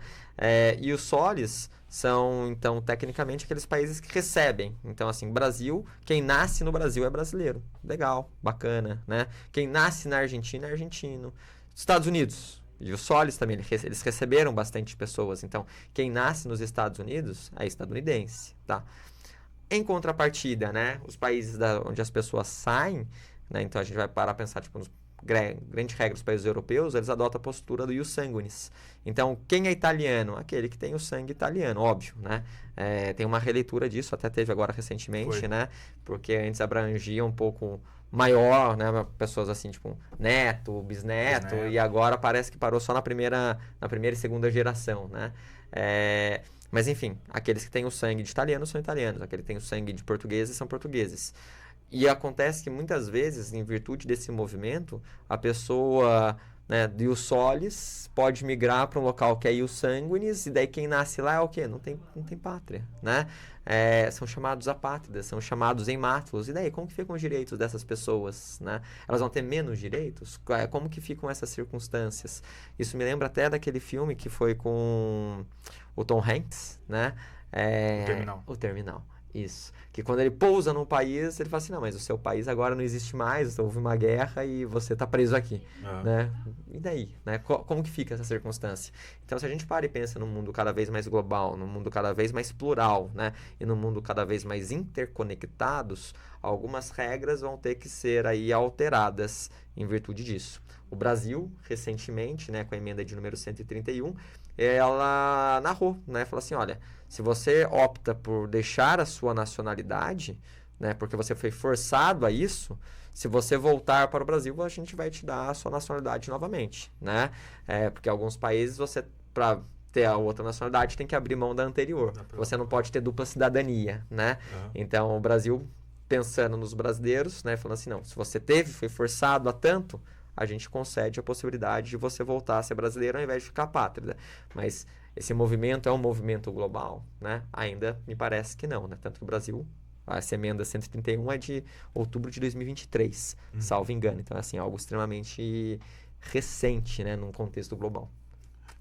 Ius solis são, então, tecnicamente, aqueles países que recebem. Então, assim, Brasil, quem nasce no Brasil é brasileiro. Legal, bacana, né? Quem nasce na Argentina é argentino. Estados Unidos, ius solis também, eles receberam bastante pessoas. Então, quem nasce nos Estados Unidos é estadunidense, tá? Em contrapartida, né? Os países onde as pessoas saem, né? Então a gente vai parar a pensar, tipo, nos grande regra dos países europeus, eles adotam a postura do ius sanguinis. Então, quem é italiano? Aquele que tem o sangue italiano, óbvio, né? Tem uma releitura disso, até teve agora recentemente, né? Porque antes abrangia um pouco maior, né? Pessoas assim, tipo, neto, bisneto, e agora parece que parou só na primeira e segunda geração, né? Mas enfim, aqueles que têm o sangue de italiano são italianos, aqueles que têm o sangue de portugueses são portugueses. E acontece que muitas vezes, em virtude desse movimento, a pessoa, né, de ius solis pode migrar para um local que é ius sanguinis, e daí quem nasce lá é o quê? Não tem pátria, né? São chamados apátridas, são chamados hemátulos. E daí, como que ficam os direitos dessas pessoas, né? Elas vão ter menos direitos? Como que ficam essas circunstâncias? Isso me lembra até daquele filme que foi com o Tom Hanks, né? O Terminal. Isso. Que quando ele pousa num país, ele fala assim, não, mas o seu país agora não existe mais, houve uma guerra e você está preso aqui, né? E daí, né? Como que fica essa circunstância? Então, se a gente para e pensa num mundo cada vez mais global, num mundo cada vez mais plural, né? E num mundo cada vez mais interconectados, algumas regras vão ter que ser aí alteradas em virtude disso. O Brasil, recentemente, né, com a emenda de número 131, ela narrou, né? Falou assim, olha, se você opta por deixar a sua nacionalidade, né, porque você foi forçado a isso, se você voltar para o Brasil, a gente vai te dar a sua nacionalidade novamente, né? Porque alguns países você, para ter a outra nacionalidade, tem que abrir mão da anterior. Você não pode ter dupla cidadania, né? Então, o Brasil, pensando nos brasileiros, né, falando assim, não, se você foi forçado a tanto, a gente concede a possibilidade de você voltar a ser brasileiro ao invés de ficar apátrida. Mas esse movimento é um movimento global, né? Ainda me parece que não, né? Tanto que o Brasil, essa emenda 131 é de outubro de 2023, salvo engano. Então, assim, algo extremamente recente, né? Num contexto global.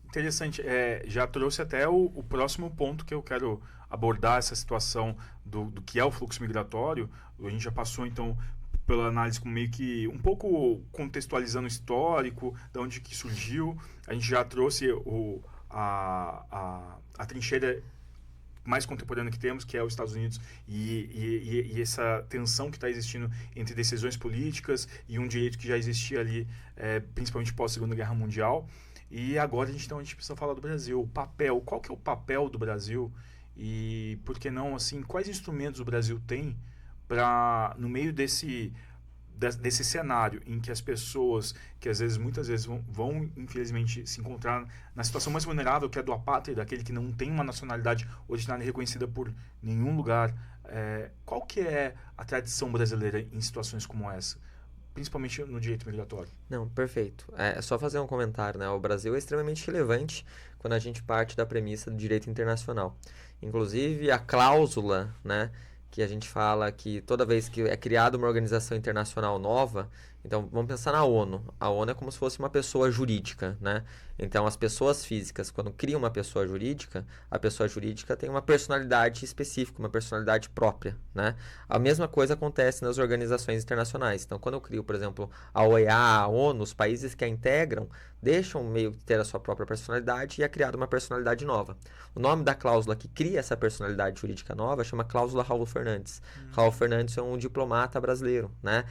Interessante. Já trouxe até o próximo ponto que eu quero abordar, essa situação do que é o fluxo migratório. A gente já passou, então, pela análise com meio que um pouco contextualizando o histórico, de onde que surgiu. A gente já trouxe a trincheira mais contemporânea que temos, que é os Estados Unidos, e essa tensão que está existindo entre decisões políticas e um direito que já existia ali, principalmente pós-Segunda Guerra Mundial. E agora a gente precisa falar do Brasil. O papel, qual que é o papel do Brasil? E, por que não, assim, quais instrumentos o Brasil tem para, no meio desse cenário em que as pessoas, que muitas vezes vão infelizmente se encontrar na situação mais vulnerável, que é do apátrida, aquele que não tem uma nacionalidade originária reconhecida por nenhum lugar, qual que é a tradição brasileira em situações como essa? Principalmente no direito migratório. Não, perfeito. É só fazer um comentário, né? O Brasil é extremamente relevante quando a gente parte da premissa do direito internacional. Inclusive, a cláusula, né, que a gente fala que toda vez que é criada uma organização internacional nova, Então, vamos pensar na ONU. A ONU é como se fosse uma pessoa jurídica, né? Então, as pessoas físicas, quando criam uma pessoa jurídica, a pessoa jurídica tem uma personalidade específica, uma personalidade própria, né? A mesma coisa acontece nas organizações internacionais. Então, quando eu crio, por exemplo, a OEA, a ONU, os países que a integram deixam meio que ter a sua própria personalidade e é criada uma personalidade nova. O nome da cláusula que cria essa personalidade jurídica nova chama cláusula Raul Fernandes. Raul Fernandes é um diplomata brasileiro, né?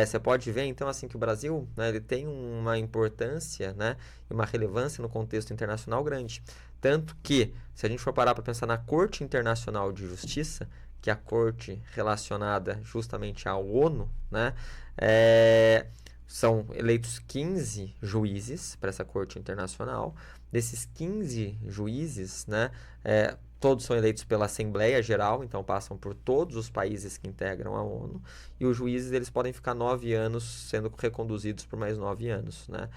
Você pode ver, então, assim, que o Brasil, né, ele tem uma importância, né, e uma relevância no contexto internacional grande. Tanto que, se a gente for parar para pensar na Corte Internacional de Justiça, que é a corte relacionada justamente à ONU, né, são eleitos 15 juízes para essa corte internacional. Desses 15 juízes, né, todos são eleitos pela Assembleia Geral, então passam por todos os países que integram a ONU. E os juízes eles podem ficar 9 anos sendo reconduzidos por mais 9 anos, né?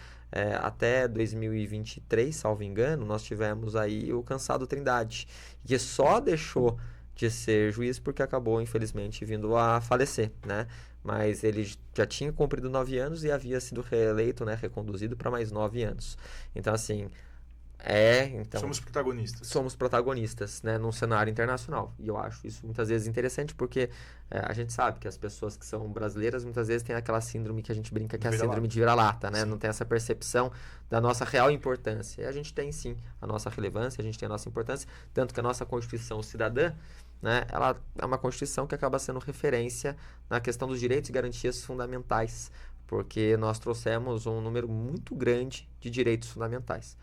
Até 2023, salvo engano, nós tivemos aí o Cansado Trindade, que só deixou de ser juiz porque acabou, infelizmente, vindo a falecer, né? Mas ele já tinha cumprido 9 anos e havia sido reeleito, né, reconduzido para mais 9 anos. Então, assim, então, somos protagonistas, né, num cenário internacional. E eu acho isso muitas vezes interessante porque a gente sabe que as pessoas que são brasileiras muitas vezes têm aquela síndrome que a gente brinca que é a síndrome de vira-lata, né? Sim. Não tem essa percepção da nossa real importância. E a gente tem sim a nossa relevância, a gente tem a nossa importância, tanto que a nossa Constituição cidadã, né, ela é uma Constituição que acaba sendo referência na questão dos direitos e garantias fundamentais, porque nós trouxemos um número muito grande de direitos fundamentais.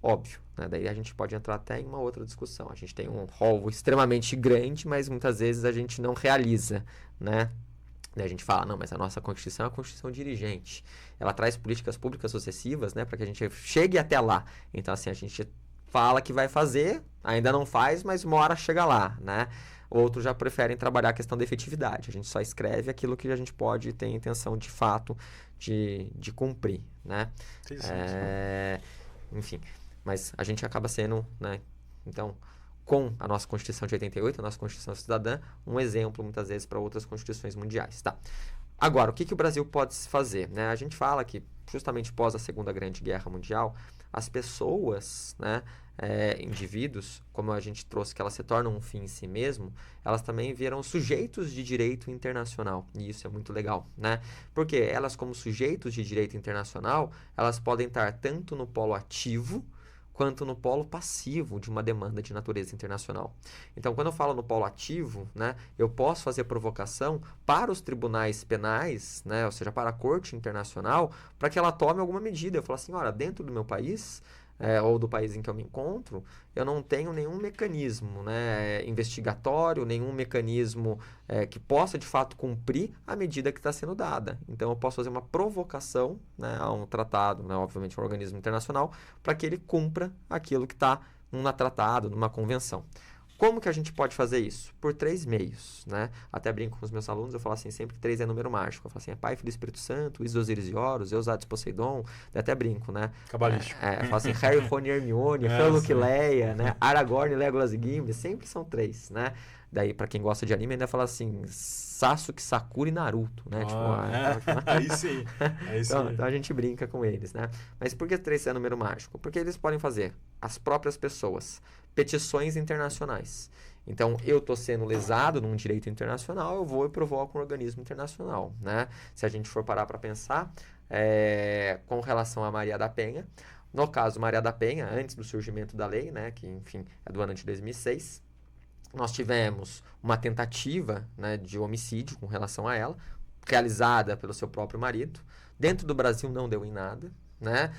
Óbvio, né? Daí a gente pode entrar até em uma outra discussão. A gente tem um rol extremamente grande, mas muitas vezes a gente não realiza, né? Daí a gente fala, não, mas a nossa Constituição é uma Constituição dirigente. Ela traz políticas públicas sucessivas, né, para que a gente chegue até lá. Então, assim, a gente fala que vai fazer, ainda não faz, mas uma hora chega lá, né? Outros já preferem trabalhar a questão da efetividade. A gente só escreve aquilo que a gente pode ter intenção, de fato, de cumprir, né? Enfim... Mas a gente acaba sendo, né, então, com a nossa Constituição de 88, a nossa Constituição cidadã, um exemplo, muitas vezes, para outras constituições mundiais, tá? Agora, o que o Brasil pode fazer, né? A gente fala que, justamente pós a Segunda Grande Guerra Mundial, as pessoas, né, indivíduos, como a gente trouxe, que elas se tornam um fim em si mesmo, elas também viram sujeitos de direito internacional, e isso é muito legal, né? Porque elas, como sujeitos de direito internacional, elas podem estar tanto no polo ativo, quanto no polo passivo de uma demanda de natureza internacional. Então, quando eu falo no polo ativo, né, eu posso fazer provocação para os tribunais penais, né, ou seja, para a Corte Internacional, para que ela tome alguma medida. Eu falo assim, olha, dentro do meu país, ou do país em que eu me encontro, eu não tenho nenhum mecanismo, né, investigatório, nenhum mecanismo que possa, de fato, cumprir a medida que está sendo dada. Então, eu posso fazer uma provocação, né, a um tratado, né, obviamente, um organismo internacional, para que ele cumpra aquilo que está num tratado, numa convenção. Como que a gente pode fazer isso? Por 3 meios, né? Até brinco com os meus alunos, eu falo assim, sempre que 3 é número mágico. Eu falo assim, é Pai, Filho e Espírito Santo, Isis, Osíris e Horus, Eus, Poseidon, até brinco, né? Cabalístico. Eu falo assim, Harry, Rony e Hermione, Fran, Luke e Leia, né? Aragorn, Legolas e Gimli, sempre são 3, né? Daí, pra quem gosta de anime, ainda fala assim, Sasuke, Sakura e Naruto, né? Aí sim. Então a gente brinca com eles, né? Mas por que 3 é número mágico? Porque eles podem fazer, as próprias pessoas, petições internacionais. Então, eu estou sendo lesado num direito internacional, eu vou e provoco um organismo internacional, né? Se a gente for parar para pensar, com relação a Maria da Penha, no caso Maria da Penha, antes do surgimento da lei, né, que, enfim, é do ano de 2006, nós tivemos uma tentativa, né, de homicídio com relação a ela, realizada pelo seu próprio marido. Dentro do Brasil não deu em nada, né?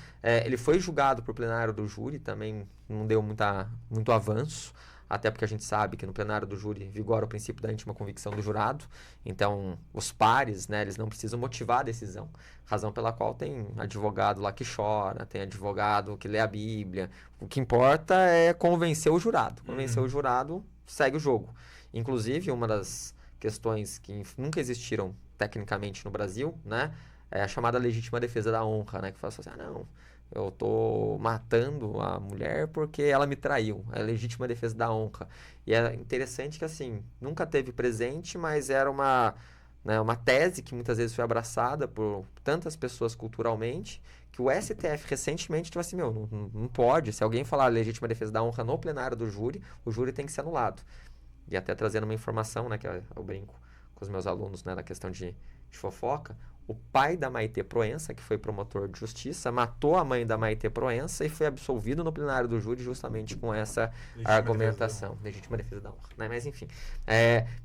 Ele foi julgado por plenário do júri, também não deu muito avanço, até porque a gente sabe que no plenário do júri vigora o princípio da íntima convicção do jurado, então os pares, né, eles não precisam motivar a decisão, razão pela qual tem advogado lá que chora, tem advogado que lê a Bíblia, o que importa é convencer o jurado, o jurado segue o jogo. Inclusive, uma das questões que nunca existiram tecnicamente no Brasil, né, é a chamada legítima defesa da honra, né? Que fala assim, não, eu tô matando a mulher porque ela me traiu. É a legítima defesa da honra. E é interessante que, assim, nunca teve presente, mas era uma né, uma tese que muitas vezes foi abraçada por tantas pessoas culturalmente, que o STF recentemente tipo assim, não pode, se alguém falar legítima defesa da honra no plenário do júri, o júri tem que ser anulado. E até trazendo uma informação, né, que eu brinco com os meus alunos, né, na questão de fofoca, o pai da Maitê Proença, que foi promotor de justiça, matou a mãe da Maitê Proença e foi absolvido no plenário do júri justamente com essa argumentação. Legítima defesa da honra. Né? Mas, enfim.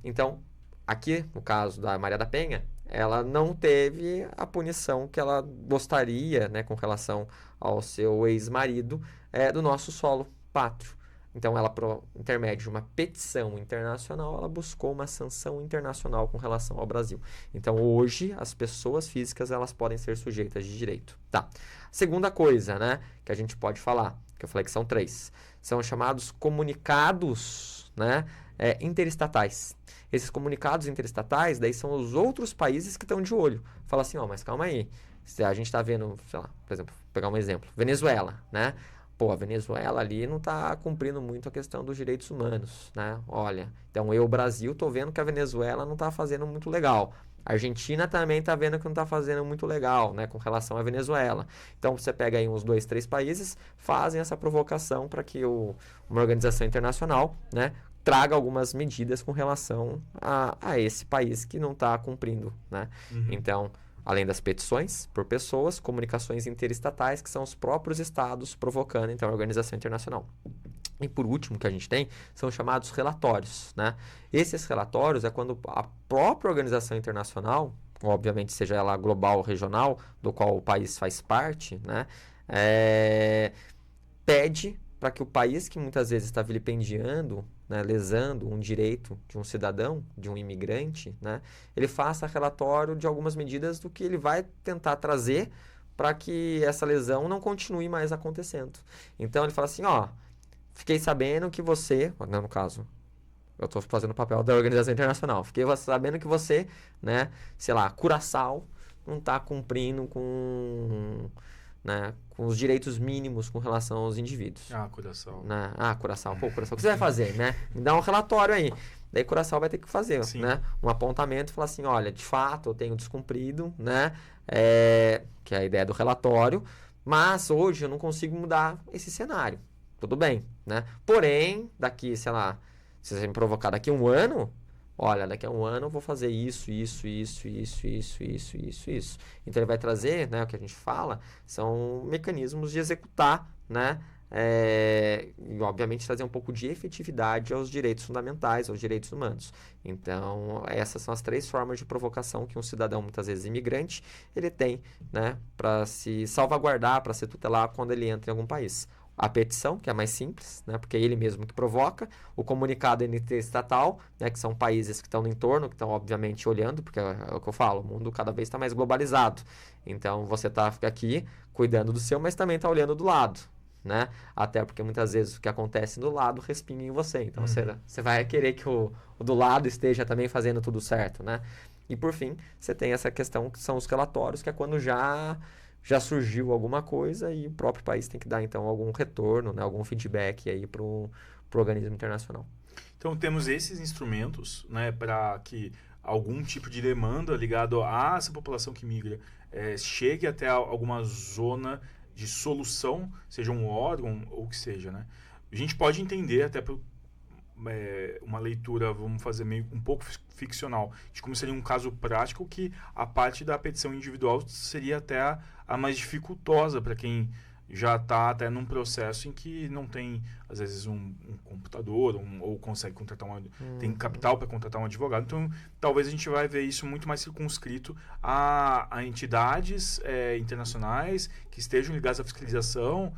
Então, aqui, no caso da Maria da Penha, ela não teve a punição que ela gostaria, né, com relação ao seu ex-marido, do nosso solo pátrio. Então, ela, por intermédio de uma petição internacional, ela buscou uma sanção internacional com relação ao Brasil. Então, hoje, as pessoas físicas, elas podem ser sujeitas de direito. Tá. Segunda coisa, né, que a gente pode falar, que eu falei que são 3, são chamados comunicados, né, interestatais. Esses comunicados interestatais, daí são os outros países que estão de olho. Fala assim, mas calma aí, se a gente está vendo, sei lá, por exemplo, vou pegar um exemplo, Venezuela, né? A Venezuela ali não está cumprindo muito a questão dos direitos humanos, né? Olha, então Brasil, estou vendo que a Venezuela não está fazendo muito legal. A Argentina também está vendo que não está fazendo muito legal, né, com relação à Venezuela. Então, você pega aí uns 2, 3 países, fazem essa provocação para que uma organização internacional, né, traga algumas medidas com relação a esse país que não está cumprindo, né? Uhum. Então, além das petições por pessoas, comunicações interestatais, que são os próprios estados provocando, então, a organização internacional. E por último, que a gente tem, são chamados relatórios, né? Esses relatórios é quando a própria organização internacional, obviamente seja ela global ou regional, do qual o país faz parte, né? Pede para que o país que muitas vezes está vilipendiando, né, lesando um direito de um cidadão, de um imigrante, né, ele faça relatório de algumas medidas do que ele vai tentar trazer para que essa lesão não continue mais acontecendo. Então, ele fala assim, fiquei sabendo que você, no caso, eu estou fazendo o papel da organização internacional, fiquei sabendo que você, né, sei lá, Curaçao, não está cumprindo com os direitos mínimos com relação aos indivíduos. Curaçao. Né? Curaçao. Pô, Curaçao, o que você vai fazer, né? Me dá um relatório aí. Daí Curaçao vai ter que fazer, né? Um apontamento e falar assim, olha, de fato, eu tenho descumprido, né? Que é a ideia do relatório, mas hoje eu não consigo mudar esse cenário. Tudo bem, né? Porém, daqui, sei lá, se você me provocar daqui a um ano, olha, daqui a um ano eu vou fazer isso. Então, ele vai trazer, né, o que a gente fala, são mecanismos de executar, né, e obviamente trazer um pouco de efetividade aos direitos fundamentais, aos direitos humanos. Então, essas são as 3 formas de provocação que um cidadão, muitas vezes imigrante, ele tem, né, para se salvaguardar, para se tutelar quando ele entra em algum país. A petição, que é mais simples, né, porque é ele mesmo que provoca, o comunicado interestatal, né, que são países que estão no entorno, que estão obviamente olhando, porque é o que eu falo, o mundo cada vez está mais globalizado. Então, você fica aqui cuidando do seu, mas também está olhando do lado, né? Até porque muitas vezes o que acontece do lado respinga em você. Então, você vai querer que o do lado esteja também fazendo tudo certo, né? E, por fim, você tem essa questão que são os relatórios, que é quando já surgiu alguma coisa e o próprio país tem que dar, então, algum retorno, né, algum feedback aí para o organismo internacional. Então, temos esses instrumentos, né, para que algum tipo de demanda ligado a essa população que migra chegue até alguma zona de solução, seja um órgão ou o que seja, né? A gente pode entender até por uma leitura, vamos fazer meio um pouco ficcional, de como seria um caso prático, que a parte da petição individual seria até a mais dificultosa para quem já está até num processo em que não tem, às vezes, um computador, ou consegue contratar tem capital para contratar um advogado. Então, talvez a gente vai ver isso muito mais circunscrito a entidades internacionais que estejam ligadas à fiscalização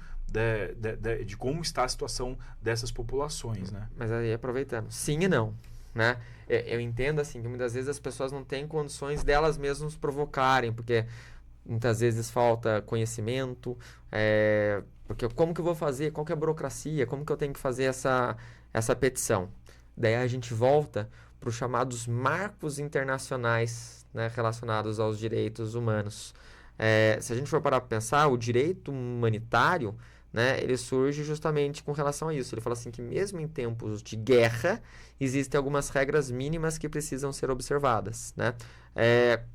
de como está a situação dessas populações, né? Mas aí, aproveitando, sim e não, né? Eu entendo, assim, que muitas vezes as pessoas não têm condições delas mesmas provocarem, porque muitas vezes falta conhecimento, porque como que eu vou fazer, qual que é a burocracia, como que eu tenho que fazer essa petição. Daí a gente volta para os chamados marcos internacionais, né, relacionados aos direitos humanos. Se a gente for parar para pensar, o direito humanitário né, ele surge justamente com relação a isso. Ele fala assim que mesmo em tempos de guerra, existem algumas regras mínimas que precisam ser observadas, né?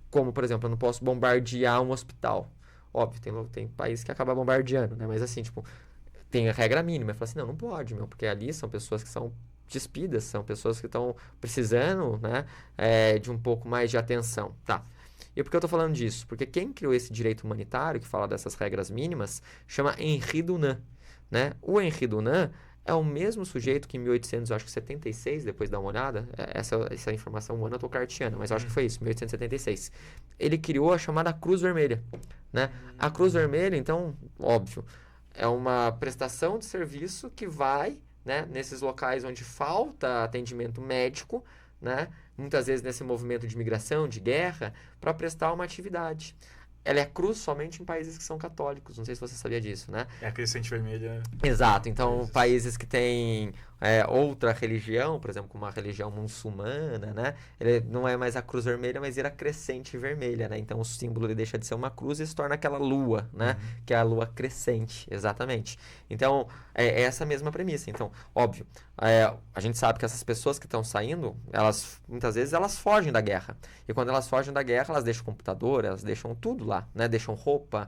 Como, por exemplo, eu não posso bombardear um hospital. Óbvio, tem país que acaba bombardeando, né? Mas assim, tipo, tem a regra mínima. Ele fala assim, não pode, meu, porque ali são pessoas que são despidas, são pessoas que estão precisando, né, de um pouco mais de atenção, tá? E por que eu estou falando disso? Porque quem criou esse direito humanitário, que fala dessas regras mínimas, chama Henri Dunant, né? O Henri Dunant é o mesmo sujeito que em 1876, depois dá uma olhada, essa informação humana eu estou carteando, mas eu acho que foi isso, 1876. Ele criou a chamada Cruz Vermelha, né? A Cruz Vermelha, então, óbvio, é uma prestação de serviço que vai, né, nesses locais onde falta atendimento médico, né, muitas vezes nesse movimento de migração, de guerra, para prestar uma atividade. Ela é cruz somente em países que são católicos. Não sei se você sabia disso, né? É a crescente vermelha. Exato. Então, países que têm outra religião, por exemplo, como uma religião muçulmana, né? Ele não é mais a cruz vermelha, mas vira crescente vermelha, né? Então, o símbolo ele deixa de ser uma cruz e se torna aquela lua, né? Que é a lua crescente, exatamente. Então, é essa mesma premissa. Então, óbvio, a gente sabe que essas pessoas que estão saindo, muitas vezes elas fogem da guerra. E quando elas fogem da guerra, elas deixam computador, elas deixam tudo lá, né? Deixam roupa,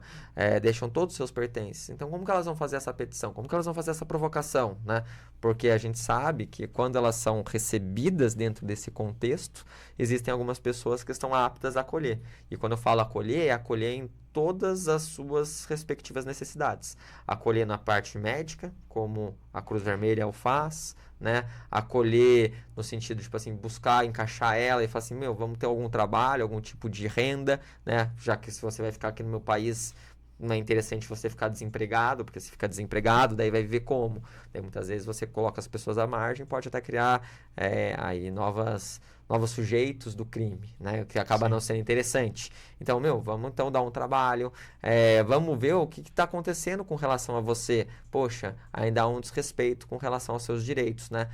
deixam todos os seus pertences. Então, como que elas vão fazer essa petição? Como que elas vão fazer essa provocação, né? Porque a gente sabe que quando elas são recebidas dentro desse contexto, existem algumas pessoas que estão aptas a acolher. E quando eu falo acolher, é acolher em todas as suas respectivas necessidades. Acolher na parte médica, como a Cruz Vermelha o faz, né? Acolher no sentido, tipo assim, buscar encaixar ela e falar assim, vamos ter algum trabalho, algum tipo de renda, né? Já que se você vai ficar aqui no meu país, não é interessante você ficar desempregado, porque se ficar desempregado, daí vai viver como? Daí muitas vezes você coloca as pessoas à margem, pode até criar aí novos sujeitos do crime, né? Que acaba não sendo interessante. Então, vamos então dar um trabalho, vamos ver o que está acontecendo com relação a você. Poxa, ainda há um desrespeito com relação aos seus direitos, né?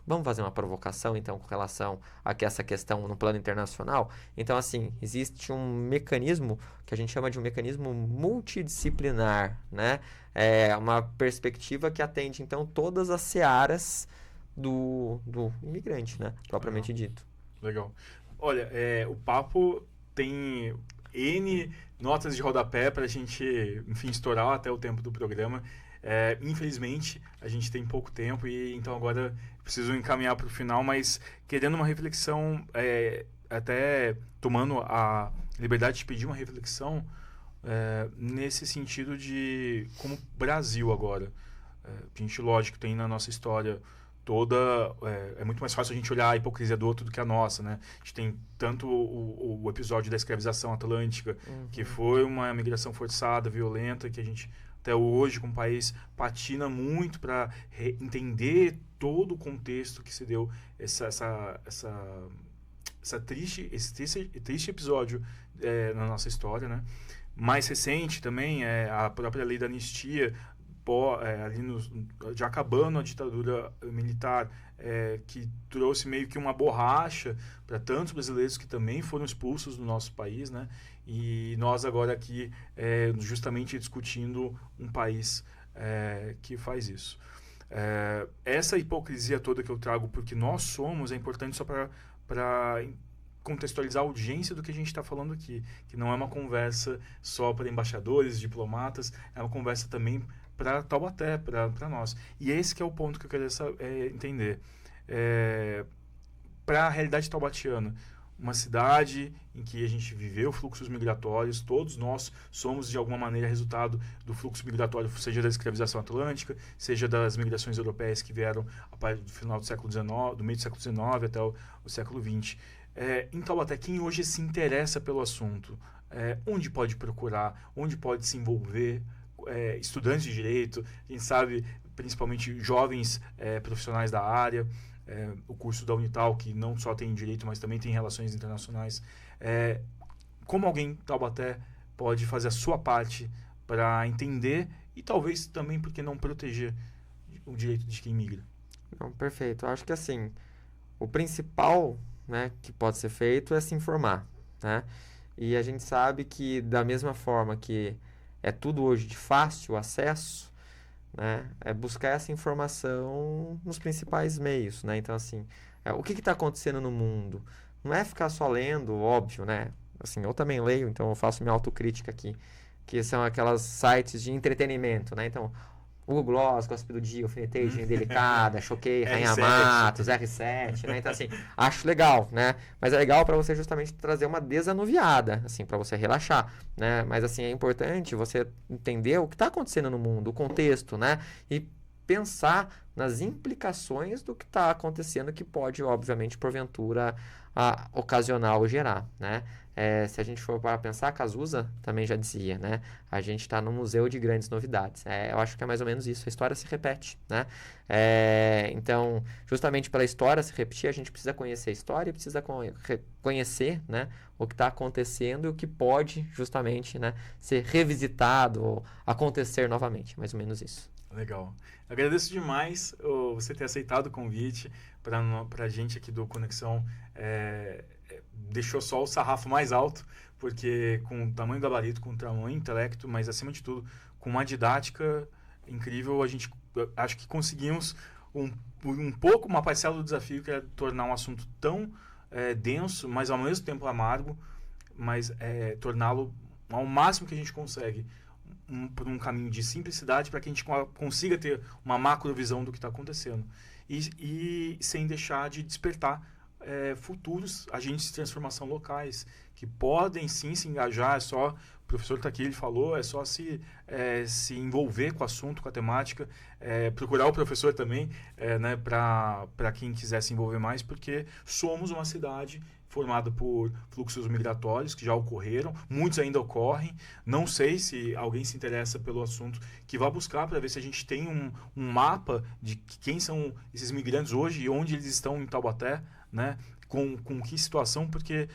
Vamos fazer uma provocação, então, com relação a essa questão no plano internacional? Então, assim, existe um mecanismo que a gente chama de um mecanismo multidisciplinar, né? É uma perspectiva que atende, então, todas as searas do imigrante, né? Propriamente dito. Legal. Olha, o papo tem N notas de rodapé para a gente, enfim, estourar até o tempo do programa. Infelizmente, a gente tem pouco tempo e então agora preciso encaminhar para o final, mas querendo uma reflexão, até tomando a liberdade de pedir uma reflexão nesse sentido de como Brasil agora. A gente, lógico, tem na nossa história toda... É muito mais fácil a gente olhar a hipocrisia do outro do que a nossa, né? A gente tem tanto o episódio da escravização atlântica, que foi uma migração forçada, violenta, que a gente até hoje, como país, patina muito para entender todo o contexto que se deu esse triste episódio na nossa história, né? Mais recente também a própria lei da anistia, já acabando a ditadura militar, que trouxe meio que uma borracha para tantos brasileiros que também foram expulsos do nosso país, né? E nós agora aqui justamente discutindo um país que faz isso. Essa hipocrisia toda que eu trago porque nós somos é importante só para contextualizar a audiência do que a gente está falando aqui, que não é uma conversa só para embaixadores, diplomatas, é uma conversa também para Taubaté, para nós. E esse que é o ponto que eu queria entender. Para a realidade taubatiana, uma cidade em que a gente viveu fluxos migratórios, todos nós somos de alguma maneira resultado do fluxo migratório, seja da escravização atlântica, seja das migrações europeias que vieram a partir do final do século XIX, do meio do século XIX até o século XX. Em Taubaté, quem hoje se interessa pelo assunto, onde pode procurar, onde pode se envolver, estudantes de direito, a gente sabe, principalmente jovens profissionais da área, o curso da Unital, que não só tem direito, mas também tem relações internacionais. Como alguém em Taubaté pode fazer a sua parte para entender e talvez também, porque não proteger o direito de quem migra? Não, perfeito. Eu acho que assim, o principal, né, que pode ser feito é se informar, né? E a gente sabe que da mesma forma que é tudo hoje de fácil acesso, né? É buscar essa informação nos principais meios, né? Então, assim, o que está acontecendo no mundo? Não é ficar só lendo, óbvio, né? Assim, eu também leio, então eu faço minha autocrítica aqui, que são aquelas sites de entretenimento, né? Então, Google Gloss, Gossip do Dia, Alfinetage, Delicada, Choquei, Rainha R7. Matos, R7, né? Então, assim, acho legal, né? Mas é legal para você justamente trazer uma desanuviada, assim, para você relaxar, né? Mas, assim, é importante você entender o que está acontecendo no mundo, o contexto, né? E pensar nas implicações do que está acontecendo que pode, obviamente, porventura, ocasionar ou gerar, né? Se a gente for para pensar, Cazuza também já dizia, né? A gente está no museu de grandes novidades. Eu acho que é mais ou menos isso. A história se repete, né? Então, justamente pela história se repetir, a gente precisa conhecer a história, precisa conhecer, né, o que está acontecendo e o que pode, justamente, né, ser revisitado ou acontecer novamente. Mais ou menos isso. Legal. Agradeço demais você ter aceitado o convite para a gente aqui do Conexão. Deixou só o sarrafo mais alto, porque com o tamanho gabarito, com o tamanho intelecto, mas acima de tudo, com uma didática incrível, a gente acho que conseguimos um pouco, uma parcela do desafio, que é tornar um assunto tão denso, mas ao mesmo tempo amargo, mas torná-lo ao máximo que a gente consegue por um caminho de simplicidade, para que a gente consiga ter uma macrovisão do que está acontecendo e sem deixar de despertar futuros agentes de transformação locais que podem sim se engajar. É só, o professor está aqui, ele falou, é só se envolver com o assunto, com a temática, procurar o professor também, né, para quem quiser se envolver mais, porque somos uma cidade formada por fluxos migratórios que já ocorreram, muitos ainda ocorrem. Não sei se alguém se interessa pelo assunto, que vá buscar para ver se a gente tem um mapa de quem são esses migrantes hoje e onde eles estão em Taubaté, né? Com que situação, porque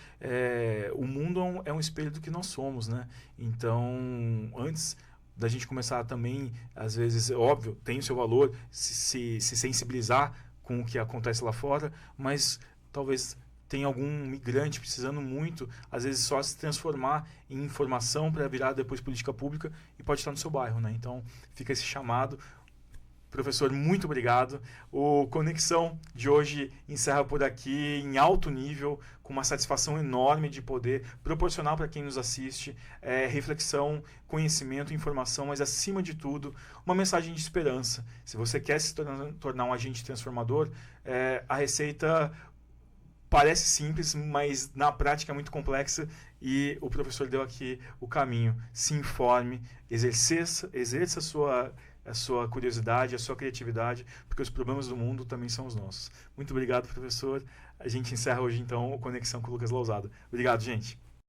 o mundo é um espelho do que nós somos, né? Então, antes da gente começar também, às vezes, óbvio, tem o seu valor, se sensibilizar com o que acontece lá fora, mas talvez tem algum migrante precisando muito, às vezes só se transformar em informação para virar depois política pública e pode estar no seu bairro, né? Então, fica esse chamado. Professor, muito obrigado. O Conexão de hoje encerra por aqui em alto nível, com uma satisfação enorme de poder proporcionar para quem nos assiste reflexão, conhecimento, informação, mas acima de tudo, uma mensagem de esperança. Se você quer se tornar um agente transformador, a receita parece simples, mas na prática é muito complexa, e o professor deu aqui o caminho. Se informe, exerça a sua curiosidade, a sua criatividade, porque os problemas do mundo também são os nossos. Muito obrigado, professor. A gente encerra hoje, então, o Conexão com o Lucas Lousada. Obrigado, gente.